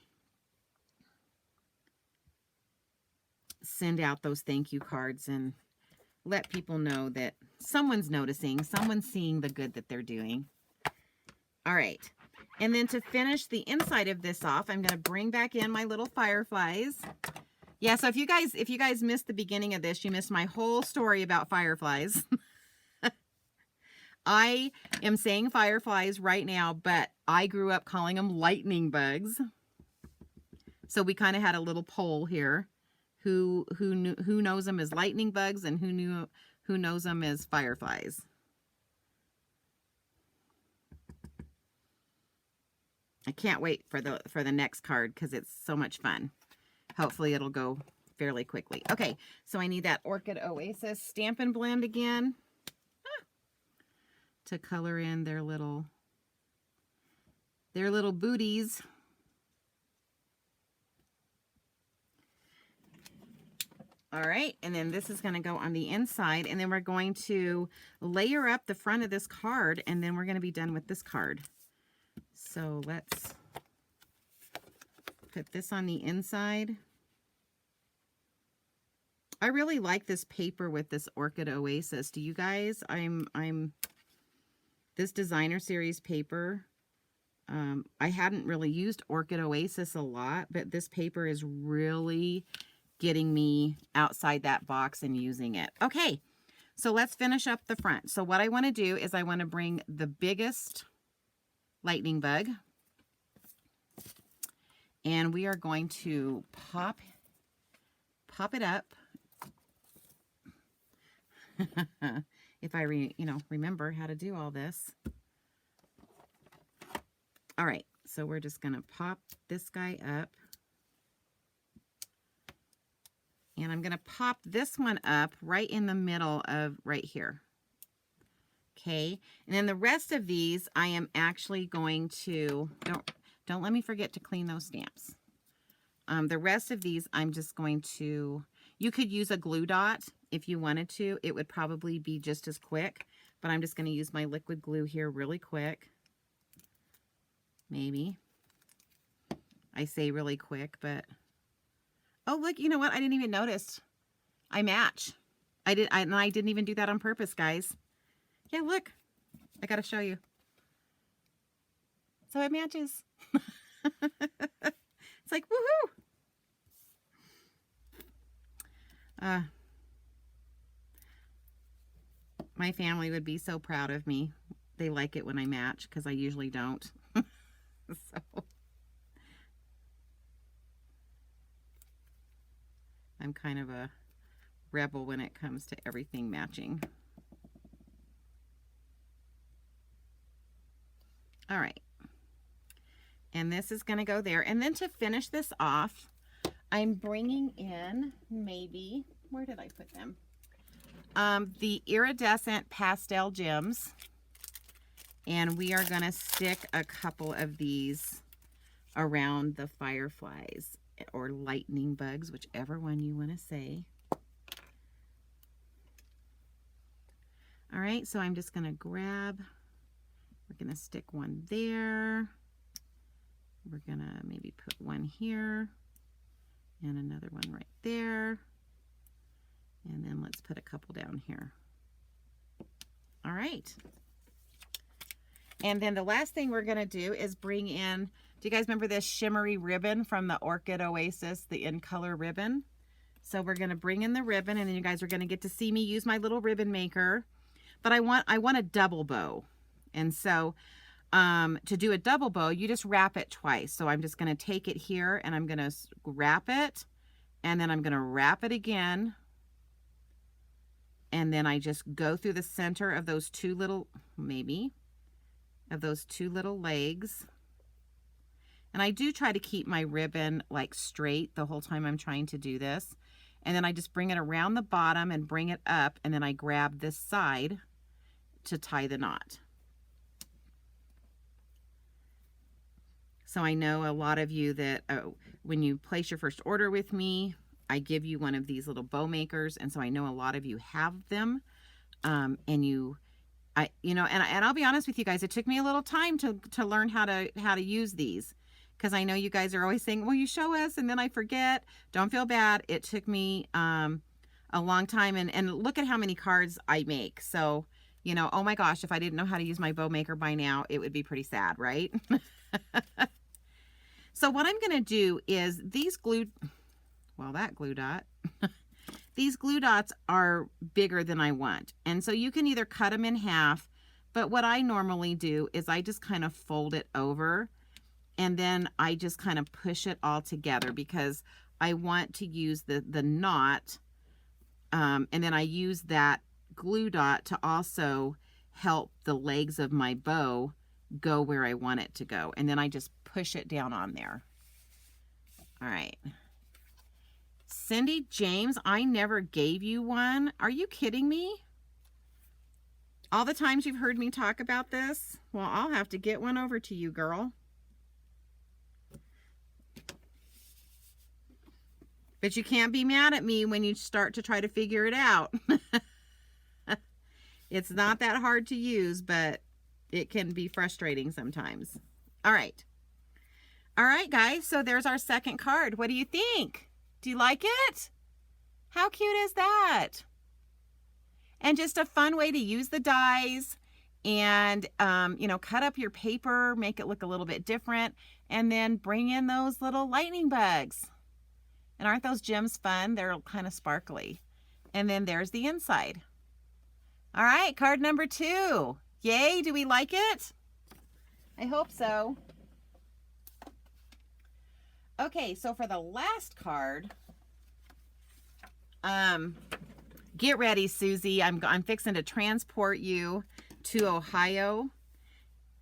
send out those thank you cards and let people know that someone's noticing, someone's seeing the good that they're doing. All right. And then to finish the inside of this off, I'm going to bring back in my little fireflies. Yeah, so if you guys missed the beginning of this, you missed my whole story about fireflies. I am saying fireflies right now, but I grew up calling them lightning bugs. So we kind of had a little poll here. Who knows them as lightning bugs and who knows them as fireflies? I can't wait for the next card because it's so much fun. Hopefully it'll go fairly quickly. Okay, so I need that Orchid Oasis Stampin' Blend again to color in their little booties. All right, and then this is going to go on the inside, and then we're going to layer up the front of this card, and then we're going to be done with this card. So let's put this on the inside. I really like this paper with this Orchid Oasis. Do you guys? This designer series paper. I hadn't really used Orchid Oasis a lot, but this paper is really getting me outside that box and using it. Okay, so let's finish up the front. So what I want to do is I want to bring the biggest lightning bug, and we are going to pop it up. If I remember how to do all this. All right, so we're just going to pop this guy up. And I'm going to pop this one up right in the middle of right here. Okay, and then the rest of these I am actually going to, don't let me forget to clean those stamps. The rest of these I'm just going to, you could use a glue dot if you wanted to. It would probably be just as quick, but I'm just going to use my liquid glue here really quick. Maybe. I say really quick, but oh, look, you know what? I didn't even notice. I match. I didn't even do that on purpose, guys. Yeah, look. I got to show you. So it matches. It's like, woohoo! My family would be so proud of me. They like it when I match because I usually don't. So I'm kind of a rebel when it comes to everything matching. All right. And this is going to go there. And then to finish this off, I'm bringing in maybe, where did I put them? The iridescent pastel gems. And we are going to stick a couple of these around the fireflies or lightning bugs, whichever one you want to say. All right, so I'm just going to grab, we're going to stick one there. We're going to maybe put one here and another one right there. And then let's put a couple down here. All right. And then the last thing we're going to do is bring in, do you guys remember this shimmery ribbon from the Orchid Oasis, the In Color ribbon? So we're going to bring in the ribbon, and then you guys are going to get to see me use my little ribbon maker. But I want a double bow. And so to do a double bow, you just wrap it twice. So I'm just going to take it here and I'm going to wrap it, and then I'm going to wrap it again. And then I just go through the center of those two little, those two little legs. And I do try to keep my ribbon like straight the whole time I'm trying to do this. And then I just bring it around the bottom and bring it up, and then I grab this side to tie the knot. So I know a lot of you that when you place your first order with me, I give you one of these little bow makers, and so I know a lot of you have them, and I'll be honest with you guys, it took me a little time to learn how to use these, because I know you guys are always saying, well, you show us and then I forget. Don't feel bad. It took me a long time, and look at how many cards I make. So, oh my gosh, if I didn't know how to use my bow maker by now, it would be pretty sad, right? So what I'm going to do is these that glue dot, these glue dots are bigger than I want. And so you can either cut them in half, but what I normally do is I just kind of fold it over, and then I just kind of push it all together because I want to use the knot. And then I use that glue dot to also help the legs of my bow go where I want it to go. And then I just push it down on there. All right. Cindy James, I never gave you one. Are you kidding me? All the times you've heard me talk about this? Well, I'll have to get one over to you, girl. But you can't be mad at me when you start to try to figure it out. It's not that hard to use, but it can be frustrating sometimes. All right. All right, guys. So there's our second card. What do you think? Do you like it? How cute is that? And just a fun way to use the dies and, cut up your paper, make it look a little bit different, and then bring in those little lightning bugs. And aren't those gems fun? They're kind of sparkly. And then there's the inside. All right, card number 2. Yay, do we like it? I hope so. Okay, so for the last card, get ready, Susie. I'm fixing to transport you to Ohio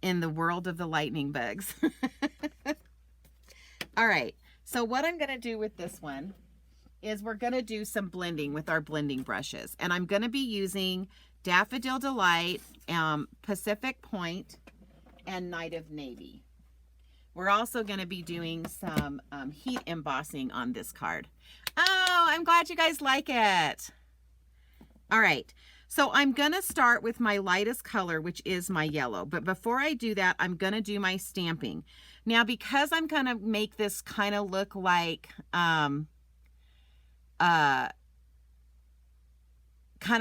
in the world of the lightning bugs. All right, so what I'm going to do with this one is we're going to do some blending with our blending brushes. And I'm going to be using Daffodil Delight, Pacific Point, and Night of Navy. We're also going to be doing some heat embossing on this card. Oh, I'm glad you guys like it. All right, so I'm going to start with my lightest color, which is my yellow. But before I do that, I'm going to do my stamping. Now, because I'm going to make this kind of look like kind of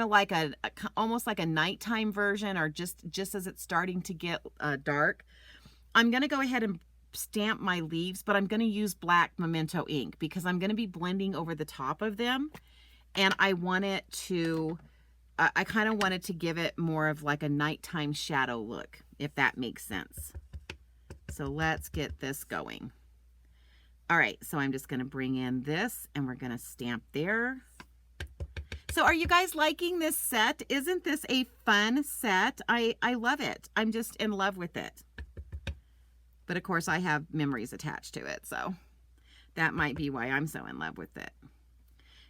like almost like a nighttime version, or just as it's starting to get dark, I'm going to go ahead and stamp my leaves, but I'm going to use black Memento ink because I'm going to be blending over the top of them, and I want it to I kind of wanted to give it more of like a nighttime shadow look, if that makes sense. So let's get this going. All right, so I'm just going to bring in this, and we're going to stamp there. So are you guys liking this set? Isn't this a fun set? I love it. I'm just in love with it. But of course I have memories attached to it, so that might be why I'm so in love with it.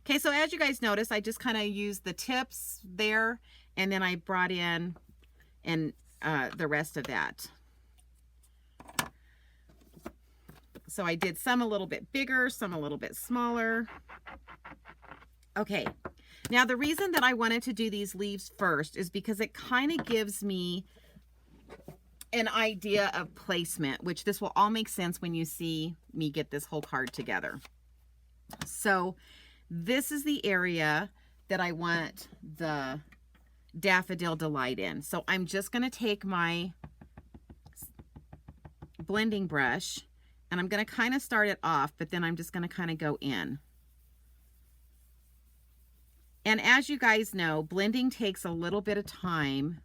Okay, so as you guys notice, I just kind of used the tips there, and then I brought in the rest of that. So I did some a little bit bigger, some a little bit smaller. Okay, now the reason that I wanted to do these leaves first is because it kind of gives me an idea of placement, which this will all make sense when you see me get this whole card together. So this is the area that I want the Daffodil Delight in. So I'm just going to take my blending brush, and I'm going to kind of start it off, but then I'm just going to kind of go in. And as you guys know, blending takes a little bit of time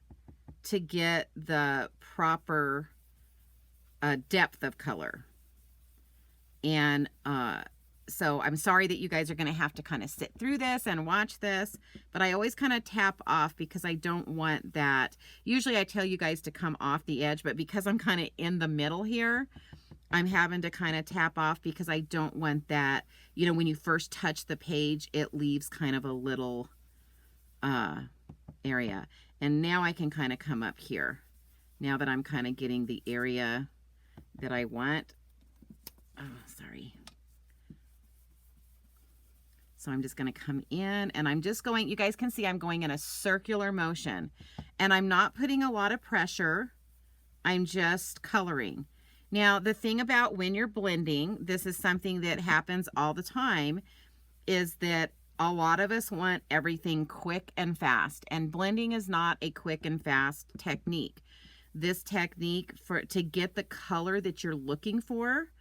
to get the proper depth of color. And so I'm sorry that you guys are going to have to kind of sit through this and watch this, but I always kind of tap off because I don't want that. Usually I tell you guys to come off the edge, but because I'm kind of in the middle here, I'm having to kind of tap off because I don't want that, you know, when you first touch the page, it leaves kind of a little area. And now I can kind of come up here. Now that I'm kind of getting the area that I want. Oh, sorry. So I'm just going to come in, and I'm just going, you guys can see I'm going in a circular motion, and I'm not putting a lot of pressure. I'm just coloring. Now, the thing about when you're blending, this is something that happens all the time, is that a lot of us want everything quick and fast, and blending is not a quick and fast technique. This technique, to get the color that you're looking for,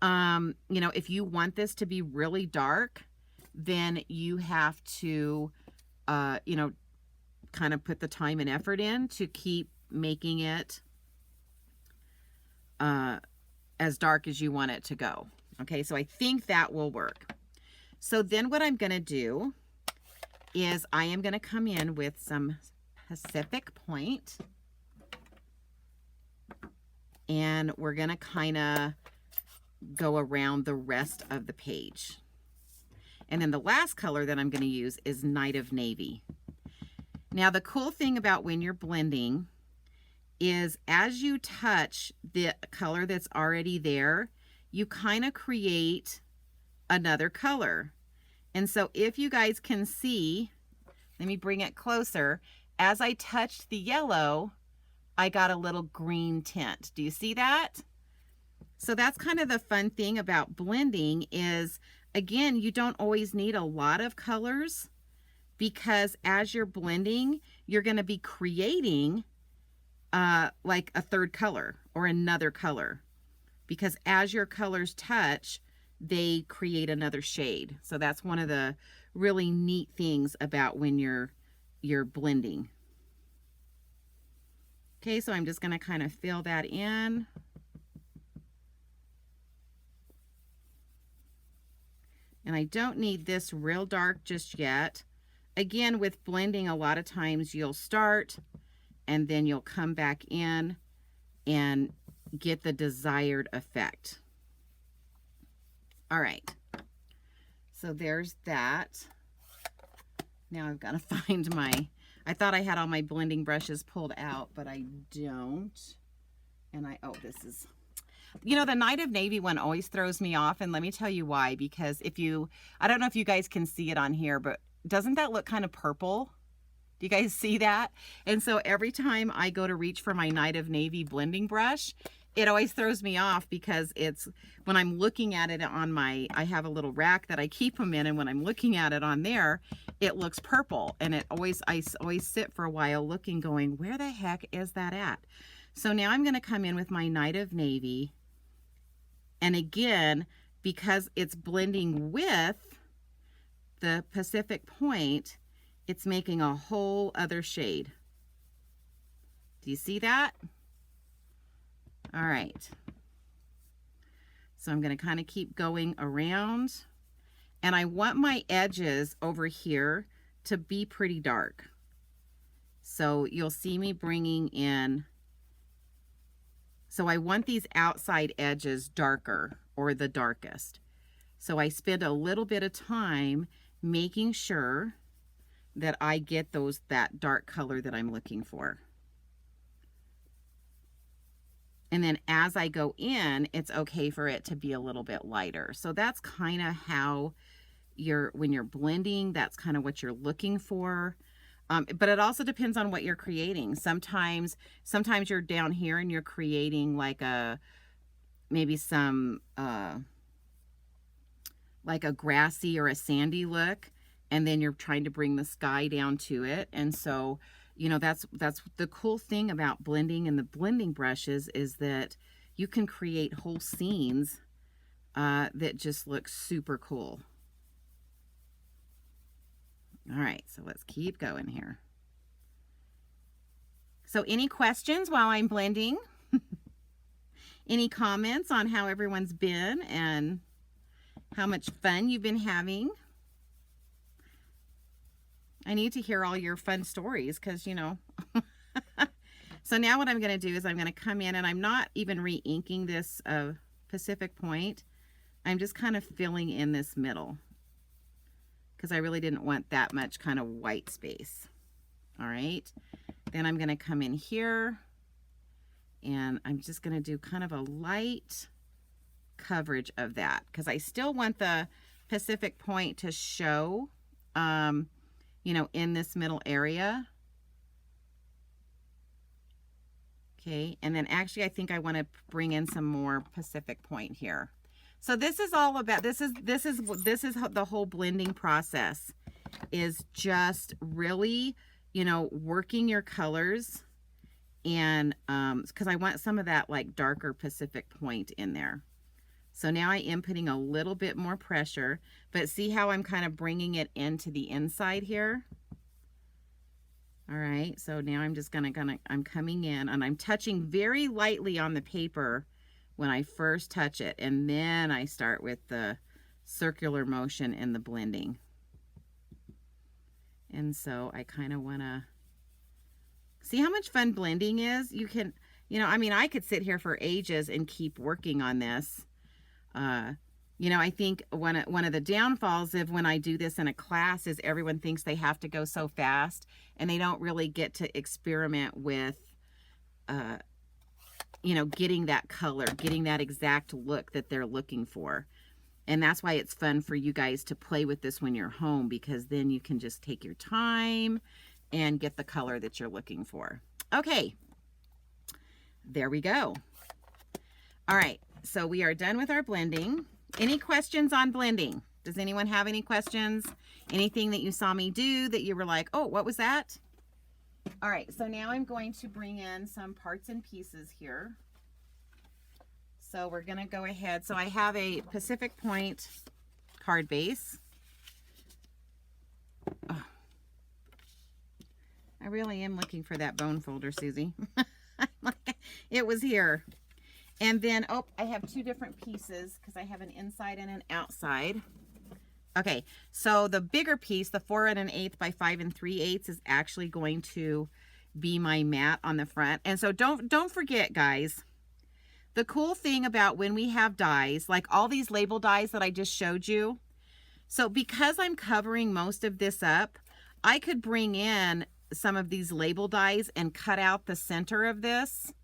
you know, if you want this to be really dark, then you have to, you know, kind of put the time and effort in to keep making it as dark as you want it to go. Okay, so I think that will work. So then what I'm going to do is I am going to come in with some Pacific Point, and we're going to kind of go around the rest of the page. And then the last color that I'm going to use is Night of Navy. Now, the cool thing about when you're blending is as you touch the color that's already there, you kind of create another color. And so if you guys can see, let me bring it closer. As I touched the yellow, I got a little green tint. Do you see that? So that's kind of the fun thing about blending is, again, you don't always need a lot of colors, because as you're blending, you're going to be creating like a third color or another color, because as your colors touch, they create another shade. So that's one of the really neat things about when you're blending. Okay, so I'm just going to kind of fill that in. And I don't need this real dark just yet. Again, with blending, a lot of times you'll start and then you'll come back in and get the desired effect. All right, so there's that. Now I've got to find I thought I had all my blending brushes pulled out, but I don't. And oh, this is, you know, the Night of Navy one always throws me off, and let me tell you why. Because I don't know if you guys can see it on here, but doesn't that look kind of purple? Do you guys see that? And so every time I go to reach for my Night of Navy blending brush, it always throws me off, because it's, when I'm looking at it on I have a little rack that I keep them in, and when I'm looking at it on there, it looks purple, and I always sit for a while looking, going, where the heck is that at? So now I'm going to come in with my Night of Navy, and again, because it's blending with the Pacific Point, it's making a whole other shade. Do you see that? All right. So I'm going to kind of keep going around, and I want my edges over here to be pretty dark. So you'll see me bringing in, so I want these outside edges darker, or the darkest. So I spend a little bit of time making sure that I get that dark color that I'm looking for. And then as I go in, it's okay for it to be a little bit lighter. So that's kind of how when you're blending, that's kind of what you're looking for. But it also depends on what you're creating. Sometimes you're down here and you're creating like maybe some like a grassy or a sandy look, and then you're trying to bring the sky down to it. And so, you know, that's the cool thing about blending and the blending brushes, is that you can create whole scenes that just look super cool. All right, so let's keep going here. So any questions while I'm blending? Any comments on how everyone's been and how much fun you've been having? I need to hear all your fun stories, because, you know. So now what I'm going to do is I'm going to come in, and I'm not even re-inking this Pacific Point. I'm just kind of filling in this middle, because I really didn't want that much kind of white space. All right. Then I'm going to come in here, and I'm just going to do kind of a light coverage of that, because I still want the Pacific Point to show, you know, in this middle area. Okay, and then actually I think I want to bring in some more Pacific Point here. So this is all about, this is the whole blending process, is just really, you know, working your colors, and because I want some of that like darker Pacific Point in there. So now I am putting a little bit more pressure, but see how I'm kind of bringing it into the inside here? All right, so now I'm just I'm coming in, and I'm touching very lightly on the paper when I first touch it, and then I start with the circular motion in the blending. And so I kind of want to see how much fun blending is. You can, you know, I mean, I could sit here for ages and keep working on this. You know, I think one of the downfalls of when I do this in a class is everyone thinks they have to go so fast, and they don't really get to experiment with, you know, getting that color, getting that exact look that they're looking for. And that's why it's fun for you guys to play with this when you're home, because then you can just take your time and get the color that you're looking for. Okay, there we go. All right, so we are done with our blending. Any questions on blending? Does anyone have any questions? Anything that you saw me do that you were like, oh, what was that? All right, so now I'm going to bring in some parts and pieces here. So we're gonna go ahead. So I have a Pacific Point card base. Oh, I really am looking for that bone folder, Susie. It was here. And then, oh, I have two different pieces because I have an inside and an outside. Okay, so the bigger piece, the 4 1/8 by 5 3/8, is actually going to be my mat on the front. And so don't forget, guys, the cool thing about when we have dies, like all these label dies that I just showed you, so because I'm covering most of this up, I could bring in some of these label dies and cut out the center of this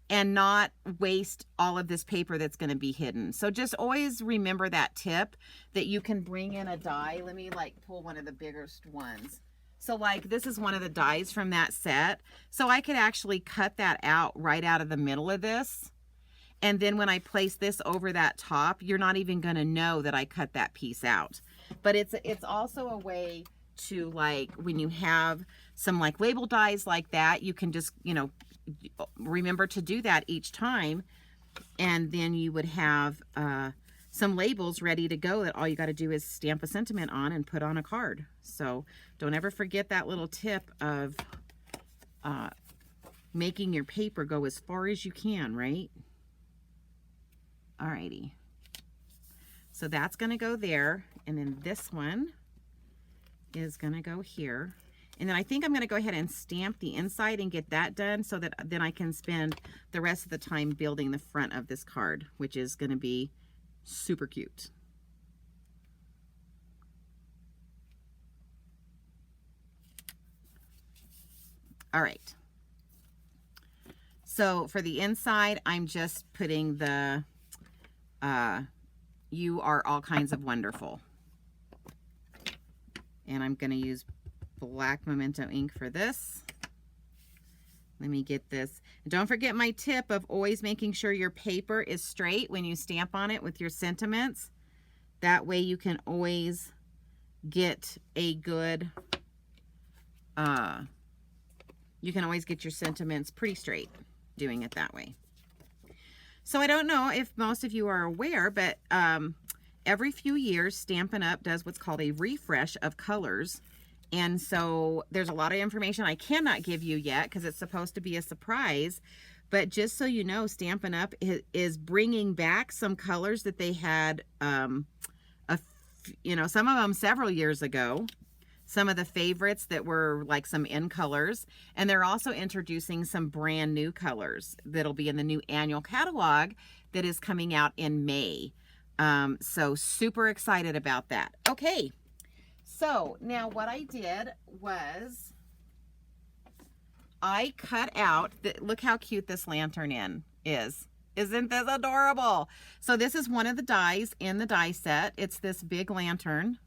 and not waste all of this paper that's going to be hidden. So just always remember that tip, that you can bring in a die. Let me like pull one of the biggest ones. So like this is one of the dies from that set. So I could actually cut that out right out of the middle of this. And then when I place this over that top, you're not even going to know that I cut that piece out. But it's also a way to, like, when you have some like label dies like that, you can just, you know, remember to do that each time, and then you would have some labels ready to go that all you got to do is stamp a sentiment on and put on a card. So don't ever forget that little tip of making your paper go as far as you can, right? Alrighty, so that's going to go there, and then this one is going to go here. And then I think I'm going to go ahead and stamp the inside and get that done, so that then I can spend the rest of the time building the front of this card, which is going to be super cute. All right. So for the inside, I'm just putting the "You Are All Kinds of Wonderful." And I'm going to use black Memento ink for this. Let me get this. And don't forget my tip of always making sure your paper is straight when you stamp on it with your sentiments. That way you can always get a good, you can always get your sentiments pretty straight doing it that way. So I don't know if most of you are aware, but every few years Stampin' Up! Does what's called a refresh of colors. And so there's a lot of information I cannot give you yet because it's supposed to be a surprise. But just so you know, Stampin' Up! Is bringing back some colors that they had, you know, some of them several years ago. Some of the favorites that were like some in colors. And they're also introducing some brand new colors that'll be in the new annual catalog that is coming out in May. So super excited about that. Okay. So now what I did was I cut out, look how cute this lantern is. Isn't this adorable? So this is one of the dies in the die set. It's this big lantern.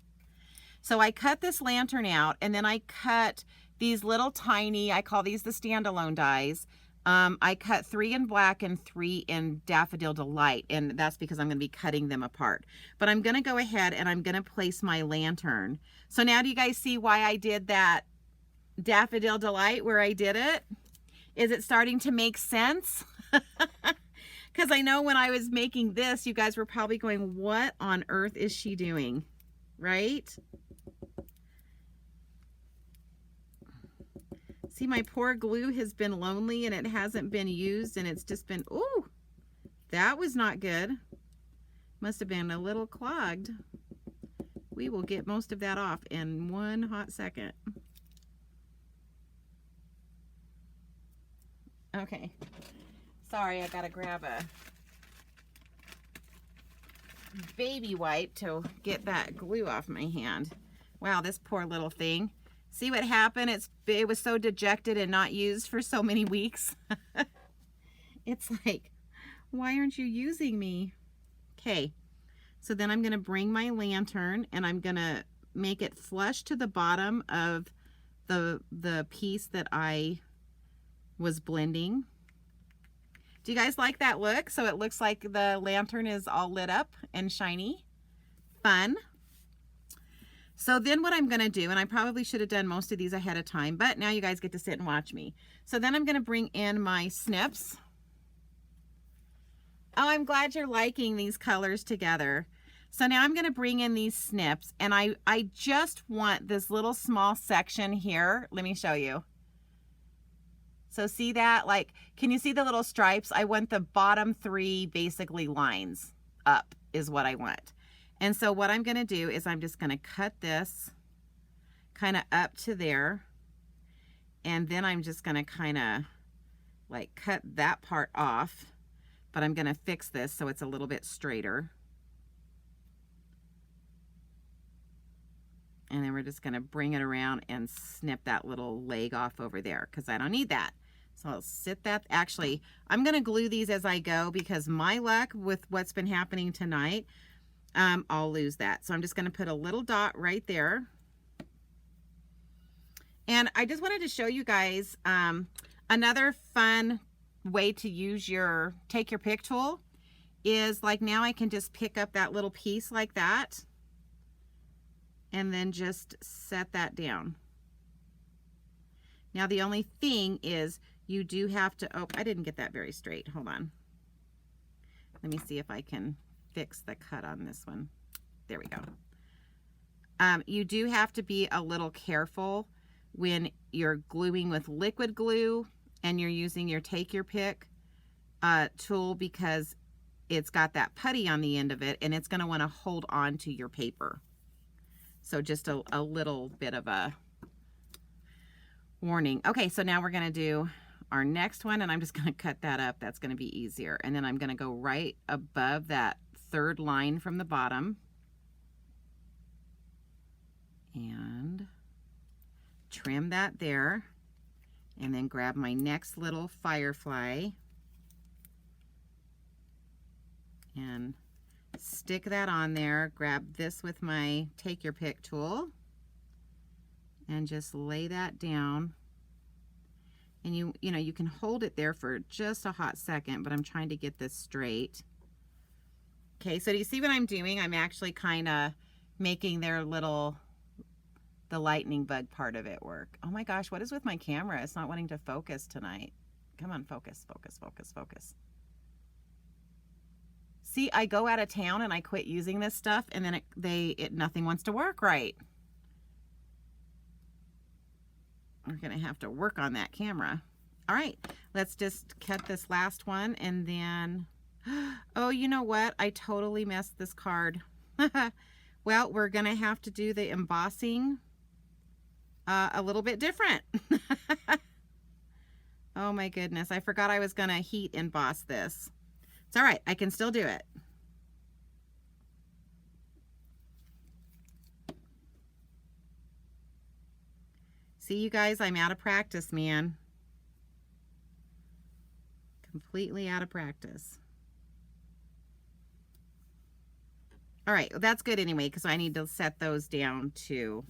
So I cut this lantern out, and then I cut these little tiny, I call these the standalone dies. I cut 3 in black and 3 in Daffodil Delight, and that's because I'm going to be cutting them apart. But I'm going to go ahead and I'm going to place my lantern. So now do you guys see why I did that Daffodil Delight where I did it? Is it starting to make sense? Because I know when I was making this, you guys were probably going, what on earth is she doing? Right? See, my poor glue has been lonely and it hasn't been used, and it's just been, ooh, that was not good. Must have been a little clogged. We will get most of that off in one hot second. Okay. Sorry, I gotta grab a baby wipe to get that glue off my hand. Wow, this poor little thing. See what happened? It was so dejected and not used for so many weeks. It's like, why aren't you using me? Okay, so then I'm going to bring my lantern and I'm going to make it flush to the bottom of the piece that I was blending. Do you guys like that look? So it looks like the lantern is all lit up and shiny. Fun. So then what I'm going to do, and I probably should have done most of these ahead of time, but now you guys get to sit and watch me. So then I'm going to bring in my snips. Oh, I'm glad you're liking these colors together. So now I'm going to bring in these snips, and I just want this little small section here. Let me show you. So see that? Like, can you see the little stripes? I want the bottom 3 basically lines up is what I want. And so what I'm going to do is I'm just going to cut this kind of up to there. And then I'm just going to kind of like cut that part off. But I'm going to fix this so it's a little bit straighter. And then we're just going to bring it around and snip that little leg off over there because I don't need that. So I'll sit that. Actually, I'm going to glue these as I go because my luck with what's been happening tonight, I'll lose that. So I'm just going to put a little dot right there. And I just wanted to show you guys another fun way to use take your pick tool is like now I can just pick up that little piece like that and then just set that down. Now the only thing is you do have to, oh, I didn't get that very straight. Hold on. Let me see if I can fix the cut on this one. There we go. You do have to be a little careful when you're gluing with liquid glue and you're using your take your pick tool because it's got that putty on the end of it and it's going to want to hold on to your paper. So just a little bit of a warning. Okay, so now we're going to do our next one and I'm just going to cut that up. That's going to be easier. And then I'm going to go right above that 3rd line from the bottom and trim that there. And then grab my next little firefly and stick that on there. Grab this with my take your pick tool and just lay that down. And you know, you can hold it there for just a hot second, but I'm trying to get this straight. Okay, so do you see what I'm doing? I'm actually kind of making their little the lightning bug part of it work. Oh my gosh, what is with my camera? It's not wanting to focus tonight. Come on, focus, focus, focus, focus. See, I go out of town and I quit using this stuff and then nothing wants to work right. We're gonna have to work on that camera. All right, let's just cut this last one and then, oh, you know what? I totally messed this card. Well, we're gonna have to do the embossing a little bit different. Oh my goodness, I forgot I was gonna heat emboss this. It's all right, I can still do it. See, you guys, I'm out of practice, man. Completely out of practice. All right, well, that's good anyway, because I need to set those down to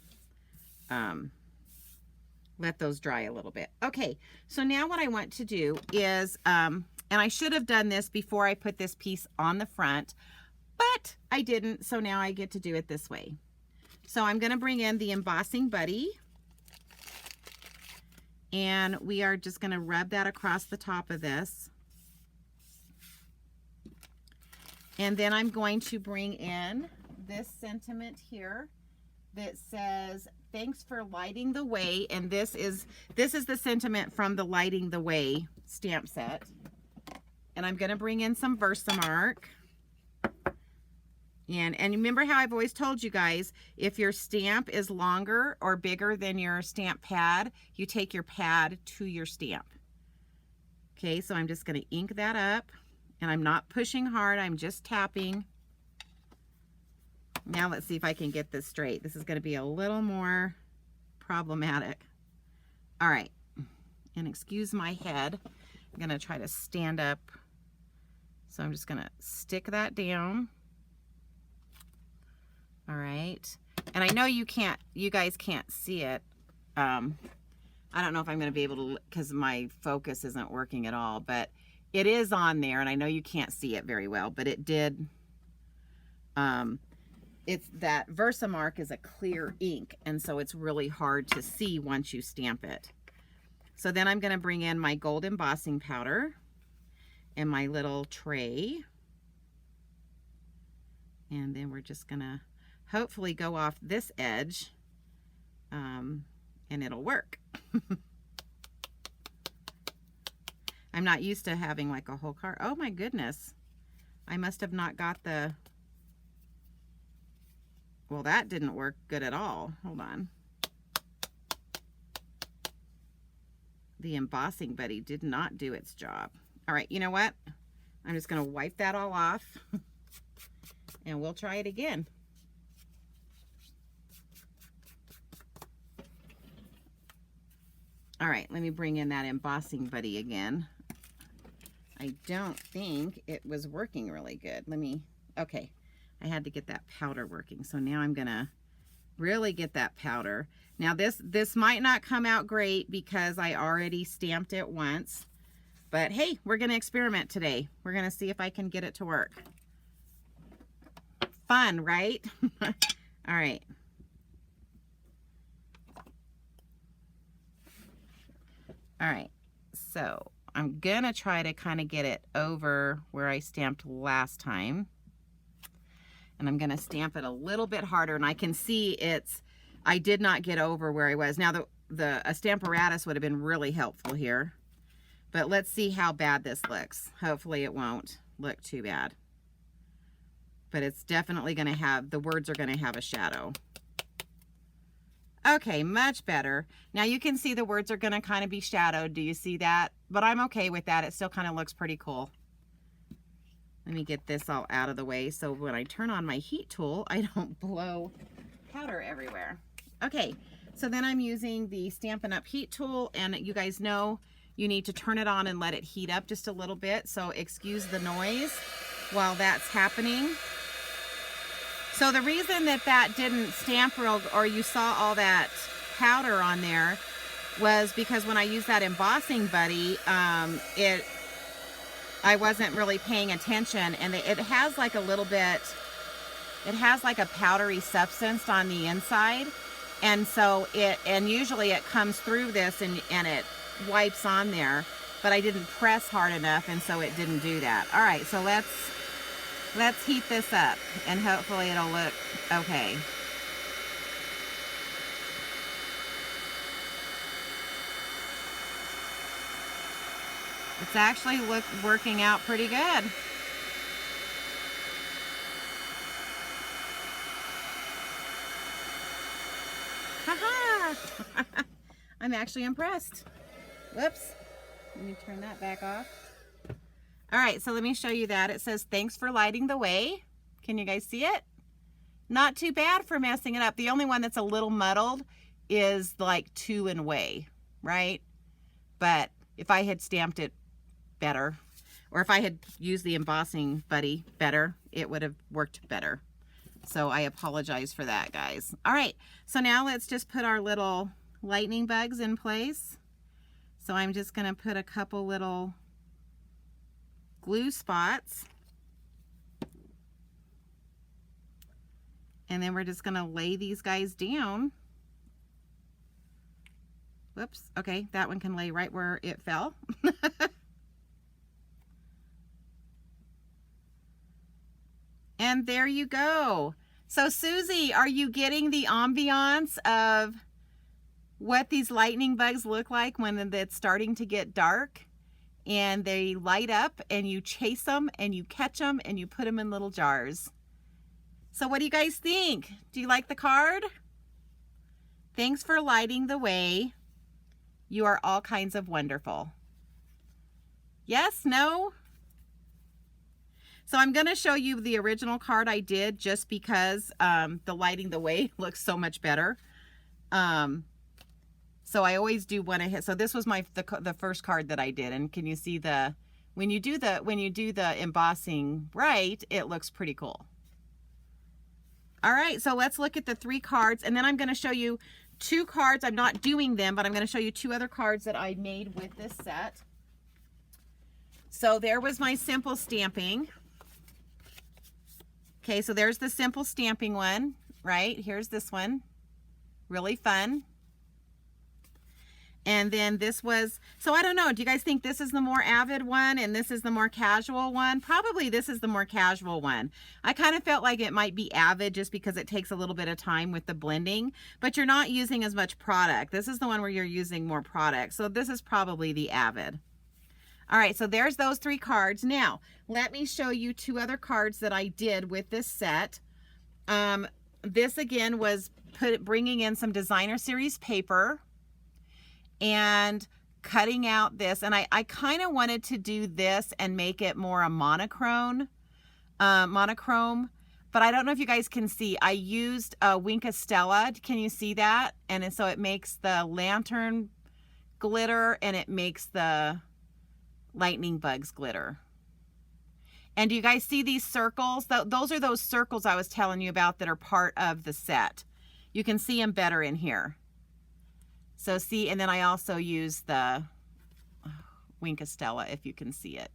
let those dry a little bit. Okay, so now what I want to do is, and I should have done this before I put this piece on the front, but I didn't, so now I get to do it this way. So I'm going to bring in the embossing buddy, and we are just going to rub that across the top of this. And then I'm going to bring in this sentiment here that says, "Thanks for lighting the way." And this is the sentiment from the Lighting the Way stamp set. And I'm going to bring in some Versamark. And remember how I've always told you guys, if your stamp is longer or bigger than your stamp pad, you take your pad to your stamp. Okay, so I'm just going to ink that up. And I'm not pushing hard, I'm just tapping. Now let's see if I can get this straight. This is going to be a little more problematic. All right, and excuse my head. I'm going to try to stand up. So I'm just going to stick that down. All right, and I know you guys can't see it. I don't know if I'm going to be able to, because my focus isn't working at all, but it is on there, and I know you can't see it very well, but it did. It's that Versamark is a clear ink, and so it's really hard to see once you stamp it. So then I'm going to bring in my gold embossing powder and my little tray. And then we're just gonna hopefully go off this edge, and it'll work. I'm not used to having like a whole card. Oh my goodness. I must have not got the, well, that didn't work good at all. Hold on. The embossing buddy did not do its job. All right, you know what? I'm just gonna wipe that all off and we'll try it again. All right, let me bring in that embossing buddy again. I don't think it was working really good. Okay, I had to get that powder working. So now I'm gonna really get that powder. Now this might not come out great because I already stamped it once, but hey, we're gonna experiment today. We're gonna see if I can get it to work. Fun, right? All right. All right, so I'm gonna try to kind of get it over where I stamped last time. And I'm gonna stamp it a little bit harder, and I can see I did not get over where I was. Now a Stamparatus would have been really helpful here, but let's see how bad this looks. Hopefully it won't look too bad. But it's definitely gonna have, the words are gonna have a shadow. Okay, much better. Now you can see the words are gonna kind of be shadowed. Do you see that? But I'm okay with that. It still kind of looks pretty cool. Let me get this all out of the way so when I turn on my heat tool, I don't blow powder everywhere. Okay, so then I'm using the Stampin' Up! Heat tool, and you guys know you need to turn it on and let it heat up just a little bit, so excuse the noise while that's happening. So the reason that didn't stamp real, or you saw all that powder on there, was because when I used that embossing buddy, I wasn't really paying attention, and it has like a little bit, it has like a powdery substance on the inside, and so and usually it comes through this and it wipes on there, but I didn't press hard enough, and so it didn't do that. All right, so let's heat this up and hopefully it'll look okay. It's actually working out pretty good. Haha! I'm actually impressed. Whoops. Let me turn that back off. All right, so let me show you that. It says, thanks for lighting the way. Can you guys see it? Not too bad for messing it up. The only one that's a little muddled is like to and way, right? But if I had stamped it better, or if I had used the embossing buddy better, it would have worked better. So I apologize for that, guys. All right, so now let's just put our little lightning bugs in place. So I'm just gonna put a couple little glue spots, and then we're just gonna lay these guys down. Whoops, okay, that one can lay right where it fell. And there you go. So Susie, are you getting the ambiance of what these lightning bugs look like when it's starting to get dark and they light up and you chase them and you catch them and you put them in little jars? So what do you guys think? Do you like the card? Thanks for lighting the way. You are all kinds of wonderful. Yes? No? So I'm going to show you the original card I did just because the lighting the way looks so much better. So I always do one ahead. So this was the first card that I did, and can you see when you do the embossing right, it looks pretty cool. All right, so let's look at the 3 cards, and then I'm going to show you 2 cards. I'm not doing them, but I'm going to show you 2 other cards that I made with this set. So there was my simple stamping. Okay, so there's the simple stamping one, right? Here's this one. Really fun. And then this was, so I don't know, do you guys think this is the more Avid one and this is the more casual one? Probably this is the more casual one. I kind of felt like it might be Avid just because it takes a little bit of time with the blending, but you're not using as much product. This is the one where you're using more product. So this is probably the Avid. All right, so there's those 3 cards. Now, let me show you 2 other cards that I did with this set. This again was bringing in some designer series paper and cutting out this, and I kind of wanted to do this and make it more a monochrome, but I don't know if you guys can see. I used a Wink Stella. Can you see that? And so it makes the lantern glitter and it makes the lightning bugs glitter. And do you guys see these circles? Those are those circles I was telling you about that are part of the set. You can see them better in here. So see, and then I also use the Wink Stella, if you can see it.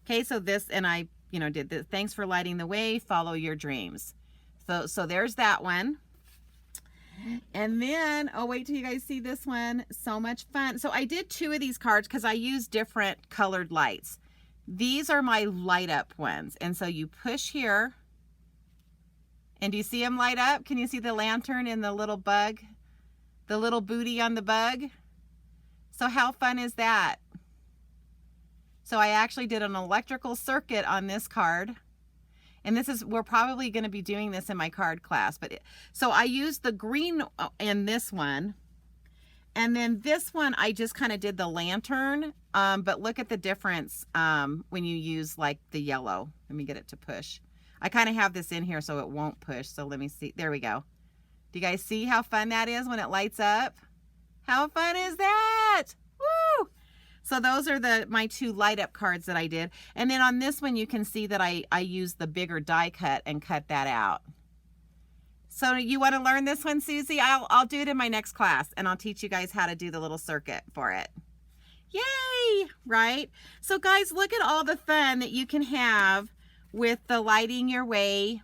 Okay, so this, and I, did the thanks for lighting the way, follow your dreams. So there's that one. And then, oh, wait till you guys see this one. So much fun. So I did 2 of these cards because I use different colored lights. These are my light up ones. And so you push here. And do you see them light up? Can you see the lantern and the little bug? The little booty on the bug? So how fun is that? So I actually did an electrical circuit on this card. And this is, we're probably going to be doing this in my card class. So I used the green in this one. And then this one, I just kind of did the lantern. But look at the difference when you use like the yellow. Let me get it to push. I kind of have this in here so it won't push. So let me see. There we go. Do you guys see how fun that is when it lights up? How fun is that? Woo! So those are my 2 light up cards that I did. And then on this one, you can see that I used the bigger die cut and cut that out. So you want to learn this one, Susie? I'll do it in my next class and I'll teach you guys how to do the little circuit for it. Yay! Right? So guys, look at all the fun that you can have with the Lighting Your Way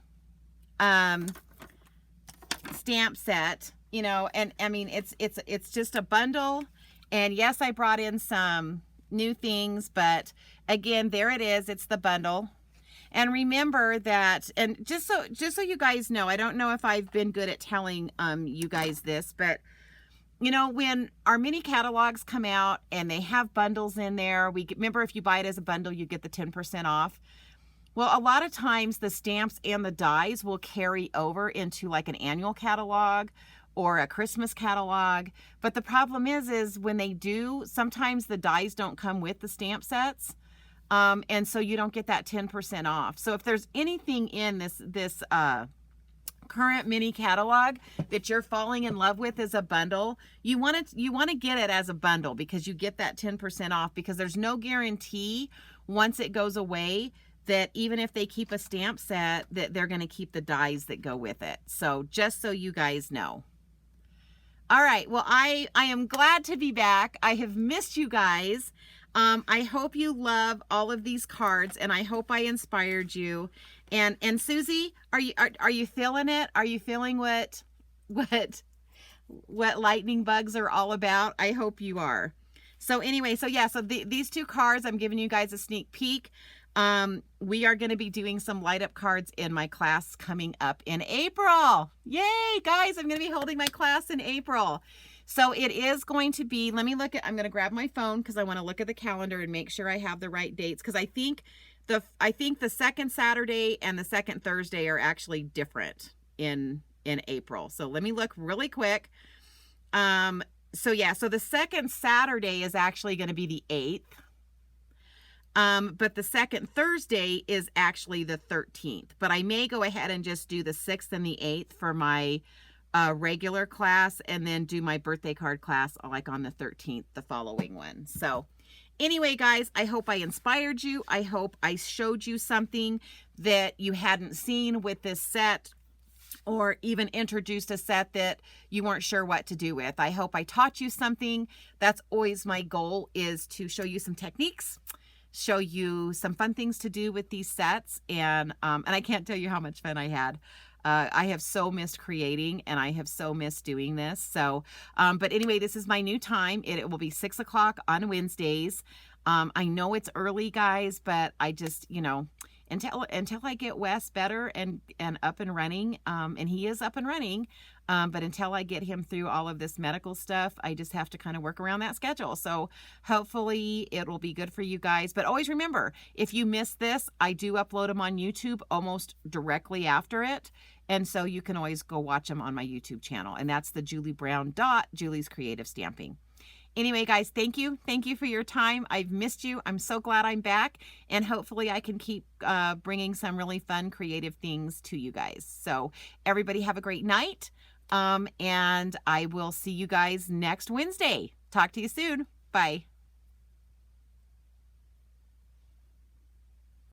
stamp set, and I mean, it's just a bundle. And yes, I brought in some new things, but again, there it is. It's the bundle. And remember that, and just so you guys know, I don't know if I've been good at telling you guys this, but when our mini catalogs come out and they have bundles in there, remember if you buy it as a bundle, you get the 10% off. Well, a lot of times the stamps and the dies will carry over into like an annual catalog or a Christmas catalog. But the problem is when they do, sometimes the dies don't come with the stamp sets. And so you don't get that 10% off. So if there's anything in this current mini catalog that you're falling in love with as a bundle, you want to get it as a bundle because you get that 10% off, because there's no guarantee once it goes away that even if they keep a stamp set, that they're going to keep the dies that go with it. So just so you guys know. All right, well, I am glad to be back. I have missed you guys. I hope you love all of these cards, and I hope I inspired you. And Susie, are you feeling it? Are you feeling what lightning bugs are all about? I hope you are. So anyway, so these 2 cards, I'm giving you guys a sneak peek. We are going to be doing some light up cards in my class coming up in April. Yay, guys, I'm going to be holding my class in April. So it is going to be, I'm going to grab my phone because I want to look at the calendar and make sure I have the right dates, because I think the second Saturday and the second Thursday are actually different in April. So let me look really quick. So the second Saturday is actually going to be the 8th. But the second Thursday is actually the 13th. But I may go ahead and just do the 6th and the 8th for my regular class, and then do my birthday card class like on the 13th, the following one. So anyway, guys, I hope I inspired you. I hope I showed you something that you hadn't seen with this set, or even introduced a set that you weren't sure what to do with. I hope I taught you something. That's always my goal, is to show you some techniques, show you some fun things to do with these sets. And I can't tell you how much fun I had I have so missed creating, and I have so missed doing this. So, but anyway, this is my new time. It will be 6 o'clock on Wednesdays. I know it's early, guys, but I just, until I get Wes better and up and running, and he is up and running, but until I get him through all of this medical stuff, I just have to kind of work around that schedule. So hopefully it will be good for you guys. But always remember, if you miss this, I do upload them on YouTube almost directly after it. And so you can always go watch them on my YouTube channel. And that's the Julie Brown Julie's Creative Stamping. Anyway, guys, thank you. Thank you for your time. I've missed you. I'm so glad I'm back. And hopefully I can keep bringing some really fun, creative things to you guys. So everybody have a great night. And I will see you guys next Wednesday. Talk to you soon. Bye.